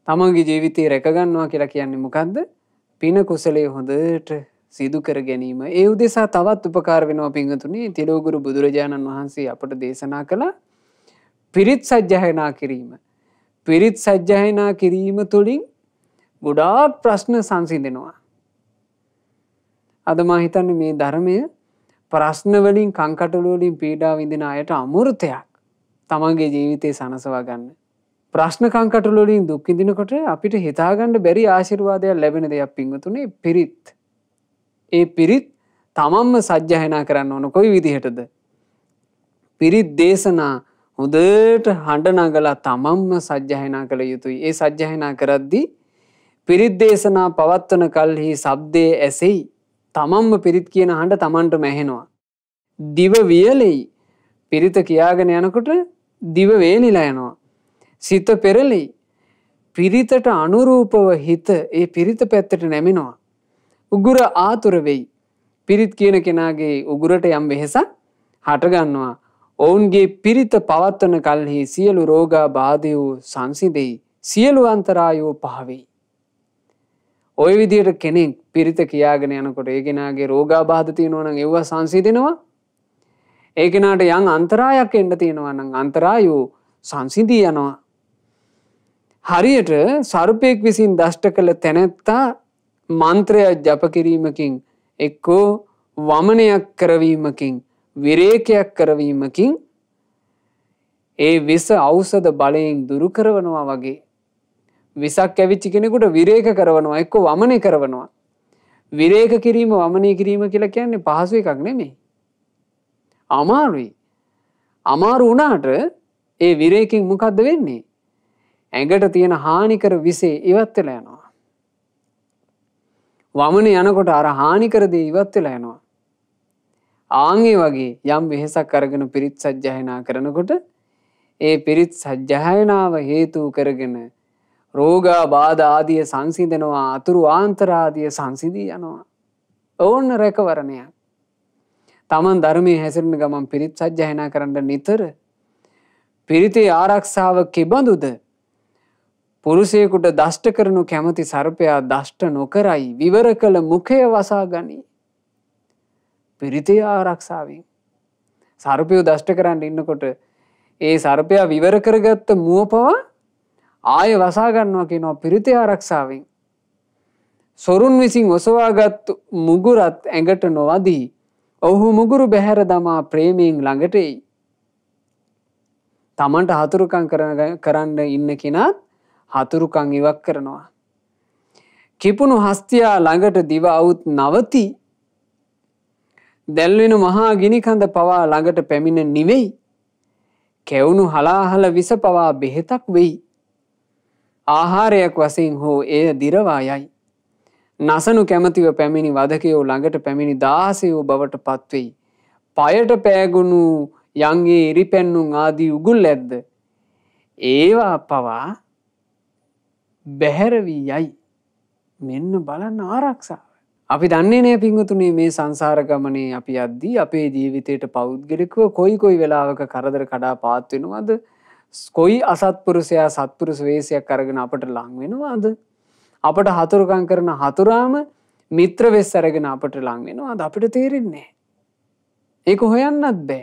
Speaker 1: තමන්ගේ ජීවිතේ රැක ගන්නවා කියලා කියන්නේ මොකද්ද? පින කුසලයේ හොඳට සිදු කර ගැනීම ඒ උදෙසා තවත් උපකාර වෙනවා පින්වතුනි. තිලෝගුරු බුදුරජාණන් වහන්සේ අපට දේශනා කළා පිරිත් සජ්ජායනා කිරීම. පිරිත් සජ්ජායනා කිරීම තුළින් ගොඩාක් ප්‍රශ්න සංසිඳෙනවා. අද මා හිතන්නේ මේ ධර්මය ප්‍රශ්න වලින් කංකටොළු වලින් පීඩා විඳින අයට අමෘතයක්. තමන්ගේ ජීවිතේ සනසවා ගන්න. ප්‍රශ්න කංකටොළු වලින් දුක් විඳිනකොට අපිට හිතා ගන්න බැරි ආශිර්වාදයක් ලැබෙන දෙයක් පින්වතුනි පිරිත්. ඒ පිරිත් තමන්ම සජ්ජායනා කරන්න ඕන කොයි විදිහටද? පිරිත් දේශනා හොඳට හඬ නගලා තමන්ම සජ්ජායනා කළ යුතුයි. ඒ සජ්ජායනා කරද්දී පිරිත් දේශනා පවත්වන කල්හි ශබ්දයේ ඇසෙයි. තමන්ම පිරිත් කියන හඬ තමන්ටම ඇහෙනවා. දිව වියලෙයි. පිරිත කියාගෙන යනකොට දිව වේලිලා යනවා. සිත පෙරලෙයි. පිරිතට අනුරූපව හිත ඒ පිරිත පැත්තට නැමෙනවා. උගුර ආතුර වෙයි. පිරිත් කියන කෙනාගේ උගුරට යම් වෙහෙසක් හට ගන්නවා. ඔවුන්ගේ පිරිත පවත්වන කල්හි සියලු රෝගා බාධයෝ සංසිඳෙයි. සියලු අන්තරායෝ පහවෙයි. ඔය විදියට කෙනෙක් පිරිත කියාගෙන යනකොට ඒ කෙනාගේ රෝගාබාධ තියෙනවා නම් ඒවා සංසිඳෙනවා. ඒ කෙනාට යම් අන්තරායක් එන්න තියෙනවා නම් අන්තරායෝ සංසිඳී යනවා. හරියට සර්පෙක් විසින් දෂ්ට කළ තැනැත්තා මන්ත්‍රයක් ජප කිරීමකින් එක්කෝ වමනයක් කරවීමකින් විරේකයක් කරවීමකින් ඒ විස ඖෂධ බලයෙන් දුරු කරනවා වගේ විසක් ඇවිච්ච කෙනෙකුට විරේක කරනවා එක්ක වමනය කරනවා. විරේක කිරීම වමනය කිරීම කියලා කියන්නේ පහසු එකක් නෙමෙයි. අමාරුයි. අමාරු වුණාට ඒ විරේකෙන් මොකද්ද වෙන්නේ? ඇඟට තියෙන හානිකර විසේ ඉවත් වෙලා යනවා. වමනේ යනකොට අර හානිකර දේ ඉවත් වෙලා යනවා. ආන්ගේ වගේ යම් වෙහසක් අරගෙන පිරිත් සජ්ජායනා කරනකොට ඒ පිරිත් සජ්ජායනාව හේතු කරගෙන රෝගා බාධා ආදිය සංසිඳනවා. අතුරු ආන්තර ආදිය සංසිඳී යනවා. ඕන්න රැකවරණයක්. තමන් ධර්මයේ හැසිරෙන ගමන් පිරිත් සජ්ජායනා කරන්න නිතර පිරිතේ ආරක්ෂාව කෙබඳුද? පුරුෂයෙකුට දෂ්ට කරනු කැමති සර්පයා දෂ්ට නොකරයි විවර කළ මුඛය වසා ගනී. පිරිතේ ආරක්ෂාවෙන් සර්පයෝ දෂ්ට කරන්න ඉන්නකොට ඒ සර්පයා විවර කරගත්ත මුව පවා ආය වසා ගන්නවා කියනවා පිරිතේ ආරක්ෂාවෙන්. සොරුන් විසින් ඔසවාගත් මුගුරත් ඇඟට නොවදී ඔහු මුගුරු බැහැර දමා ප්‍රේමයෙන් ළඟට එයි. තමන්ට හතුරුකම් කරන්න ඉන්න කෙනාත් හතුරුකම් ඉවක් කරනවා. කිපුණු හස්තියා ළඟට දිව අවුත් නවති. දැල්වෙන මහා ගිනිකඳ පවා ළඟට පැමිණ නිවෙයි. කැවුණු හලාහල විස පවා බෙහෙතක් වෙයි. ආහාරයක් වශයෙන් හෝ එය දිරවා යයි. නසනු කැමතිව පැමිණි වදකයෝ ළඟට පැමිණි දාසයෝ බවට පත්වෙයි. පයට පෑගුණු යන්ගේ ඉරිපැන්නුම් ආදී උගුල් ඇද්ද ඒවා පවා බැහැර වී යයි. මෙන්න බලන්න ආරක්ෂාව. අපි දන්නේ නැහැ පින්වතුනි මේ සංසාර ගමනේ අපි යද්දී අපේ ජීවිතයට පෞද්ගලිකව කොයි වෙලාවක කරදර කඩා පාත් වෙනවද? කොයි අසත්පුරුෂයා සත්පුරුෂ වේශයක් අරගෙන අපට ලං වෙනවද? අපට හතුරුකම් කරන හතුරාම මිත්‍ර වෙස් අරගෙන අපට ලං වෙනවද? අපිට තේරෙන්නේ නැහැ. ඒක හොයන්නත් බෑ.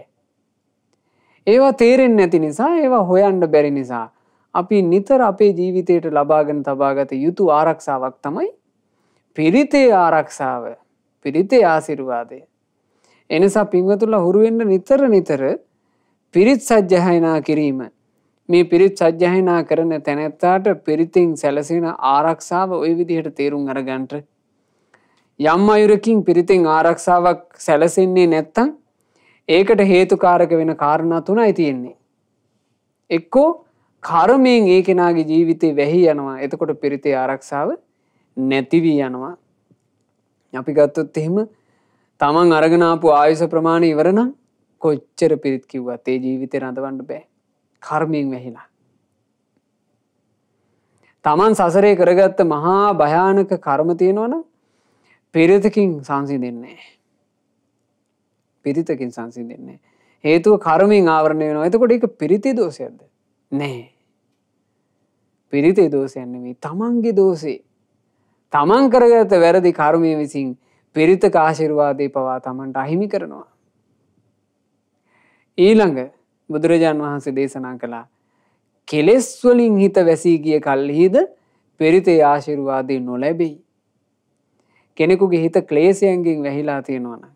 Speaker 1: ඒවා තේරෙන්නේ නැති නිසා ඒවා හොයන්න බැරි නිසා අපි නිතර අපේ ජීවිතයට ලබාගෙන තබාගත යුතු ආරක්ෂාවක් තමයි පිරිතේ ආරක්ෂාව. පිරිතේ ආශිර්වාදය. එනිසා පින්වතුන්ලා හුරු වෙන්න නිතර පිරිත් සජ්ජායනා කිරීම. මේ පිරිත් සජ්ජායනා කරන තැනැත්තාට පිරිතින් සැලසෙන ආරක්ෂාව ওই විදිහට තේරුම් අරගන්න. යම් අයුරකින් පිරිතින් ආරක්ෂාවක් සැලසෙන්නේ නැත්තම් ඒකට හේතුකාරක වෙන කාරණා තුනයි තියෙන්නේ. එක්කෝ කර්මයෙන් ඒ කෙනාගේ ජීවිතේ වැහි යනවා. එතකොට පිරිතේ ආරක්ෂාව නැති වී යනවා. අපි ගත්තොත් එහෙම තමන් අරගෙන ආපු ආයුෂ ප්‍රමාණය ඉවර නම් කොච්චර පිරිත් කිව්වත් ඒ ජීවිතේ රඳවන්න බෑ. කර්මයෙන් වැහිලා. තමන් සසරේ කරගත්ත මහා භයානක කර්ම තියෙනවනම් පිරිතකින් සංසිඳෙන්නේ නැහැ. පිරිතකින් සංසිඳෙන්නේ නැහැ. හේතුව කර්මයෙන් ආවරණය වෙනවා. එතකොට ඒක පිරිතේ දෝෂයක්ද? නැහැ. පිරිතේ දෝෂයක් නෙමෙයි. තමන්ගේ දෝෂේ. තමන් කරගත වැරදි කර්මය විසින් පිරිතක ආශිර්වාදේ පවා තමන්ට අහිමි කරනවා. ඊළඟ බුදුරජාණන් වහන්සේ දේශනා කළා කෙලෙස් වලින් හිත වැසී ගිය කල්හිද පිරිතේ ආශිර්වාදේ නොලැබෙයි. කෙනෙකුගේ හිත ක්ලේශයන්ගෙන් වැහිලා තියෙනවා නම්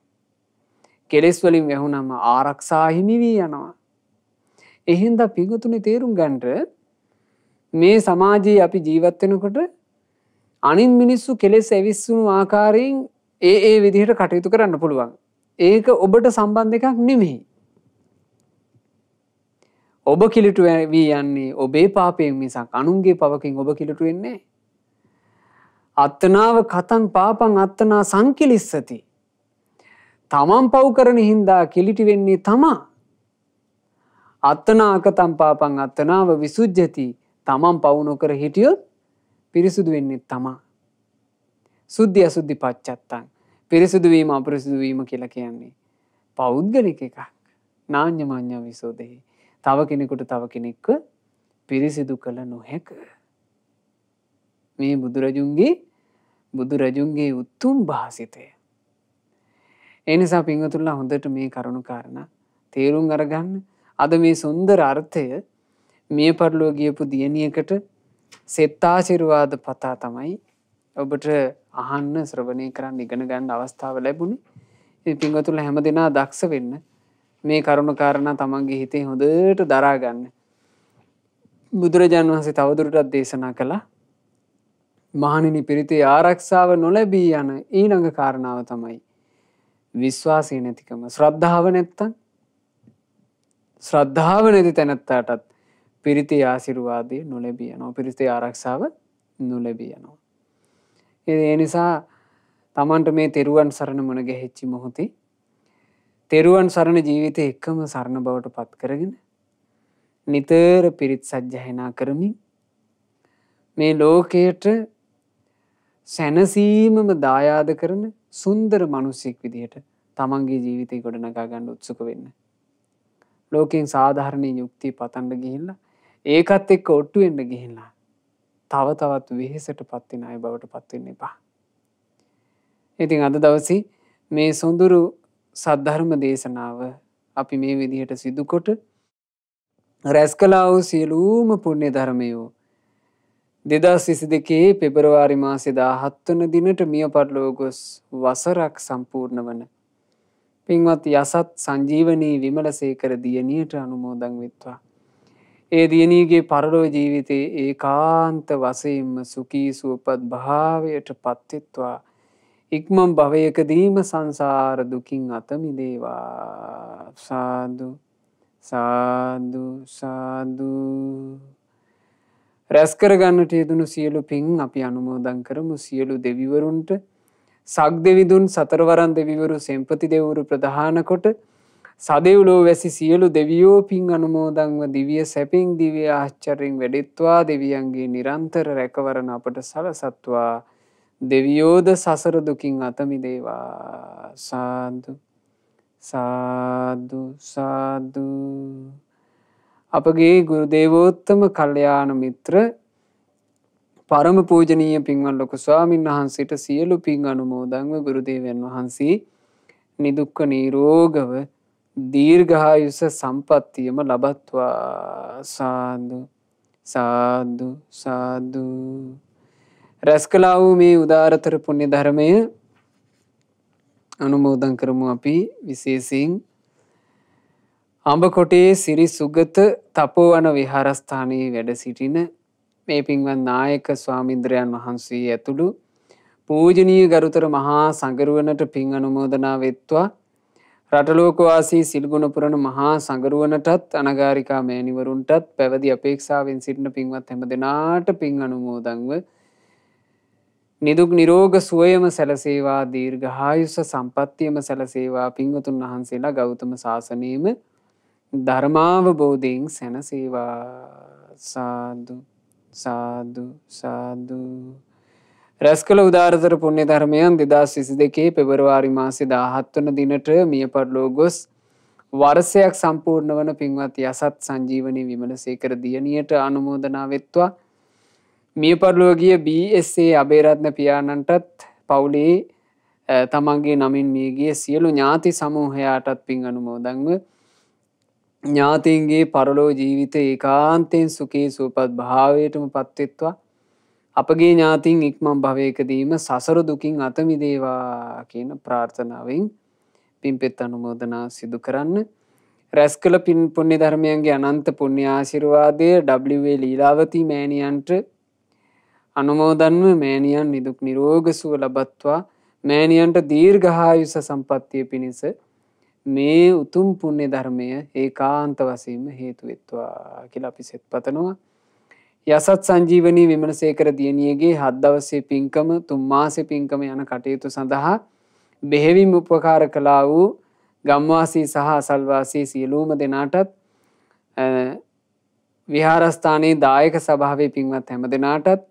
Speaker 1: කෙලෙස් වලින් වැහුනම ආරක්ෂා හිමි වී යනවා. ඒ හින්දා පිඟුතුනි තේරුම් ගන්නට මේ සමාජයේ අපි ජීවත් වෙනකොට අනින් මිනිස්සු කෙලෙස් ඇවිස්සුණු ආකාරයෙන් ඒ විදිහට කටයුතු කරන්න පුළුවන්. ඒක ඔබට සම්බන්ධ එකක් නෙමෙයි. ඔබ කිලිටු වී යන්නේ ඔබේ පාපයෙන් මිසක් අනුන්ගේ පවකින් ඔබ කිලිටු වෙන්නේ නැහැ. අත්තනාව කතං පාපං අත්තනා සංකිලිස්සති. තමන් පව් කරන හින්දා කිලිටි වෙන්නේ තමා. අත්තනා අකතං පාපං අත්තනාව විසුජ්ජති. තමන් පව් නොකර හිටියොත් පිරිසුදු වෙන්නේ තමා. සුද්ධි අසුද්ධි පච්චත්තං. පිරිසුදු වීම අපිරිසුදු වීම කියලා කියන්නේ පෞද්ගලික එකක්. නාඤ්ඤ මාඤ්ඤ විසෝදෙහි. තව කෙනෙකුට තව කෙනෙක්ව පිරිසිදු කළ නොහැක. මේ බුදුරජුන්ගේ උතුම් භාසිතය. ඒ නිසා පින්වතුන්ලා හොඳට මේ කරුණු කාරණා තේරුම් අරගන්න. අද මේ සුන්දර අර්ථය මිය පරලෝ ගියපු දියණියකට සෙත් ආශිර්වාද පතා තමයි ඔබට අහන්න ශ්‍රවණය කරන්න ඉගෙන ගන්න අවස්ථාව ලැබුණේ. ඉතින් පින්වතුන්ලා හැමදෙනා දක්ෂ වෙන්න. මේ කරුණු කාරණා තමන්ගේ හිතේ හොඳට දරා ගන්න. බුදුරජාණන් වහන්සේ තවදුරටත් දේශනා කළා මහණෙනි පිරිතේ ආරක්ෂාව නොලැබී යන ඊළඟ කාරණාව තමයි විශ්වාසය නැතිකම. ශ්‍රද්ධාව නැත්තම් ශ්‍රද්ධාව නැති තැනැත්තාටත් පිරිතේ ආශිර්වාදය නොලැබී යනවා. පිරිතේ ආරක්ෂාව නොලැබී යනවා. ඒ නිසා තමන්ට මේ තෙරුවන් සරණ මුණ ගැහිච්ච මොහොතේ තෙරුවන් සරණ ජීවිතේ එකම සරණ බවට පත් කරගෙන නිතර පිරිත් සජ්ජායනා කරමින් මේ ලෝකයට සැනසීමම දායාද කරන සුන්දර මිනිසෙක් විදිහට තමන්ගේ ජීවිතේ ගොඩනගා ගන්න උත්සුක වෙන්න. ලෝකෙන් සාධාරණ යුක්තිය පතන්න ගිහිල්ලා ඒකත් එක්ක ඔට්ටු වෙන්න ගිහිල්ලා තව තවත් වෙහෙසටපත් වෙන අය බවට පත් වෙන්න එපා. ඉතින් අද දවසේ මේ සොඳුරු සද්ධර්ම දේශනාව අපි මේ විදිහට සිදු කොට රැස් කළා වූ සියලුම පුණ්‍ය ධර්මයෝ 2022 පෙබරවාරි මාසේ 17 වන දිනට මිය පරලෝ ගොස් වසරක් සම්පූර්ණ වන පින්වත් යසත් සංජීවනී විමලසේකර දියණියට අනුමෝදන් වෙත්වා. ඒ දියණියගේ පරලෝ ජීවිතයේ ඒකාන්ත වශයෙන්ම සුඛී සුවපත් භාවයට පත්වෙත්වා. ඉක්මන් භවයකදීම සංසාර දුකින් අත මිදේවා. සාදු සාදු සාදු. රැස් කරගන්නට යෙදුණු සියලු පින් අපි අනුමෝදන් කරමු. සියලු දෙවිවරුන්ට සක් දෙවිඳුන් සතරවරන් දෙවිවරු සෙන්පති දෙවිවරු ප්‍රධාන කොට සදෙව්ලෝ වැසි සියලු දෙවියෝ පින් අනුමෝදන්ව දිව්‍ය සැපින් දිව්‍ය ආශ්චර්යෙන් වැඩෙත්වා. දෙවියන්ගේ නිරන්තර රැකවරණ අපට සලසත්වා. දෙවියෝද සසර දුකින් අත මිදේවා. සාදු සාදු සාදු. අපගේ ගුරු දේවෝත්තම කල්යාණ මිත්‍ර පරම පූජනීය පින්වත් ලොකු ස්වාමීන් වහන්සේට සියලු පින් අනුමෝදන්ව ගුරු දේවයන් වහන්සේ නිදුක්ඛ නිරෝගව දීර්ඝායුෂ සම්පත්තියම ලබත්වා. සාදු සාදු සාදු. රැස් කළා වූ මේ උදාරතර පුණ්‍ය ධර්මය අනුමෝදන් කරමු. අපි විශේෂයෙන් අඹකොටේ සිරි සුගත තපෝවන විහාරස්ථානයේ වැඩ සිටින මේ පින්වත් නායක ස්වාමීන්ද්‍රයන් වහන්සේ ඇතුළු පූජනීය ගරුතර මහා සංඝරුවනට පින් අනුමෝදනා වෙත්වා. රටලෝකවාසී සිල්ගුණ පුරණ මහා සංඝරුවනටත් අනගාരികා මෑණිවරුන්ටත් පැවදි අපේක්ෂාවෙන් සිටින පින්වත් හැම දෙනාට පින් අනුමෝදන්ව නිදුක් නිරෝග සුවයම සැලසේවා. දීර්ඝායුෂ සම්පත්තියම සැලසේවා. පින්වතුන් වහන්සේලා ගෞතම සාසනයේම ධර්මාවබෝධයෙන් සැනසේවා. සාදු සාදු සාදු. රැස් කළ උදාරතර පුණ්‍ය ධර්මයන් 2022 පෙබරවාරි මාසේ 17 වන දිනට මිය පරලෝ ගොස් වර්ෂයක් සම්පූර්ණ වන පින්වත් යසත් සංජීවනී විමලසේකර දියණියට අනුමෝදනා වෙත්වා. මිය පරලොව ගිය BSA අබේරත්න පියාණන්ටත් පවුලේ තමන්ගේ නමින් මියගිය සියලු ඥාති සමූහයාටත් පින් අනුමෝදන්ව ඥාතීන්ගේ පරලෝ ජීවිත ඒකාන්තයෙන් සුඛී සුවපත් භාවයටම පත්වෙත්වා අපගේ ඥාතින් ඉක්මන් භවයකදීම සසර දුකින් අත මිදේවා කියන ප්‍රාර්ථනාවෙන් පින්පෙත් අනුමෝදනා සිදු කරන්න. රැස් කළ පින් පුණ්‍ය ධර්මයන්ගේ අනන්ත පුණ්‍ය ආශිර්වාදය WA ලීලාවතී මෑණියන්ට අනුමෝදන්ව මෑණියන් නිදුක් නිරෝග සුව ලබත්වා මෑණියන්ට දීර්ඝායුෂ සම්පන්නිය පිණිස මේ උතුම් පුණ්‍ය ධර්මය ඒකාන්ත වශයෙන්ම හේතු වෙත්වා කියලා අපි සෙත් පතනවා. යසත් සංජීවනී විමලසේකර දියණියගේ 7 දවසේ පින්කම 3 මාසේ පින්කම යන කටයුතු සඳහා බෙහෙවින් උපකාර කළා වූ ගම්වාසී සහ අසල්වාසී සියලුම දෙනාටත් විහාරස්ථානයේ දායක සභාවේ පින්වත් හැම දෙනාටත්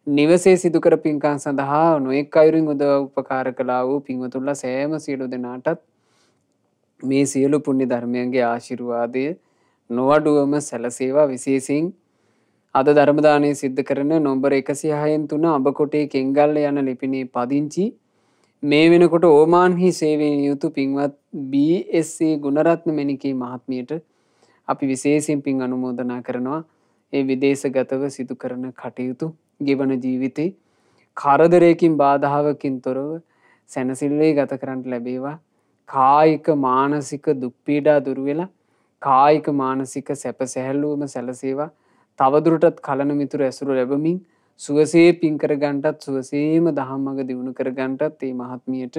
Speaker 1: නිවසේ සිදු කර පින්කම් සඳහා නොඑක් අයුරින් උදව් උපකාර කළා වූ පින්වතුන්ලා සෑම සියලු දෙනාටත් මේ සියලු පුණ්‍ය ධර්මයන්ගේ ආශිර්වාදය නොඅඩුවම සැලසේවා. විශේෂයෙන් අද ධර්ම දානය සිද්ධ කරන නම්බර 106න් 3 අඹකොටේ කෙංගල්ල යන ලිපිනේ පදිංචි මේ වෙනකොට ඕමාන්හි සේවයෙන් යුතු පින්වත් BSA ගුණරත්න මෙනිකී මහත්මියට අපි විශේෂයෙන් පින් අනුමෝදනා කරනවා. ඒ විදේශගතව සිදු කරන කටයුතු ගෙවන ජීවිතේ කරදරයකින් බාධාවකින් තොරව සැනසෙල්ලේ ගත කරන්න ලැබේවා. කායික මානසික දුක් පීඩා දුර වෙලා කායික මානසික සැප සැහැල්ලුවම සැලසේවා. තවදුරටත් කලන මිතුරු ඇසුරු ලැබමින් සුවසේ පින් කර ගන්නටත් සුවසේම ධම්මග දියුණු කර ගන්නටත් මේ මහත්මියට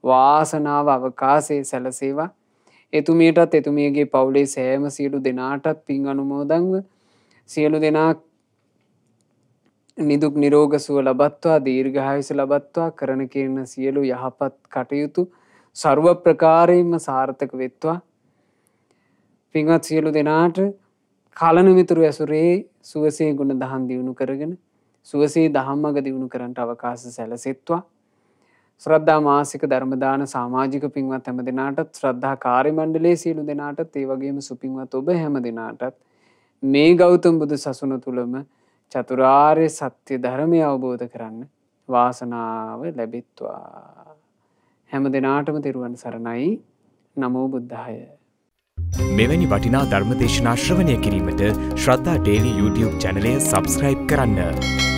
Speaker 1: වාසනාව අවකාශයේ සැලසේවා. එතුමියටත් එතුමියගේ පවුලේ සෑම සියලු දෙනාටත් පින් අනුමෝදන්ව සියලු දෙනා නිදුක් නිරෝග සුව ලබත්වා දීර්ඝායුෂ ලබත්වා කරන කියන සියලු යහපත් කටයුතු ਸਰව ප්‍රකාරයෙන්ම සාර්ථක වෙත්වා. පින්වත් සියලු දෙනාට කලන මිතුරු ඇසුරේ සුවසේ ගුණ දහම් දියුණු කරගෙන සුවසේ ධම්මග දියුණු කරන්නට අවකාශ සැලසෙත්වා. ශ්‍රද්ධා මාසික ධර්ම දාන සමාජික පින්වත් හැම දෙනාටත් ශ්‍රද්ධා කාර්ය මණ්ඩලයේ සියලු දෙනාටත් ඒ වගේම සුපින්වත් ඔබ හැම දෙනාටත් මේ ගෞතම බුදු සසුන තුලම චතුරාර්ය සත්‍ය ධර්මය අවබෝධ කරන්න වාසනාව ලැබෙත්වා. හැම දෙනාටම තෙරුවන් සරණයි. නමෝ බුද්ධාය.
Speaker 2: මෙවැනි වටිනා ධර්මදේශනා ශ්‍රවණය කිරීමට ශ්‍රද්ධා ඩේලි YouTube චැනලය සබ්ස්ක්‍රයිබ් කරන්න.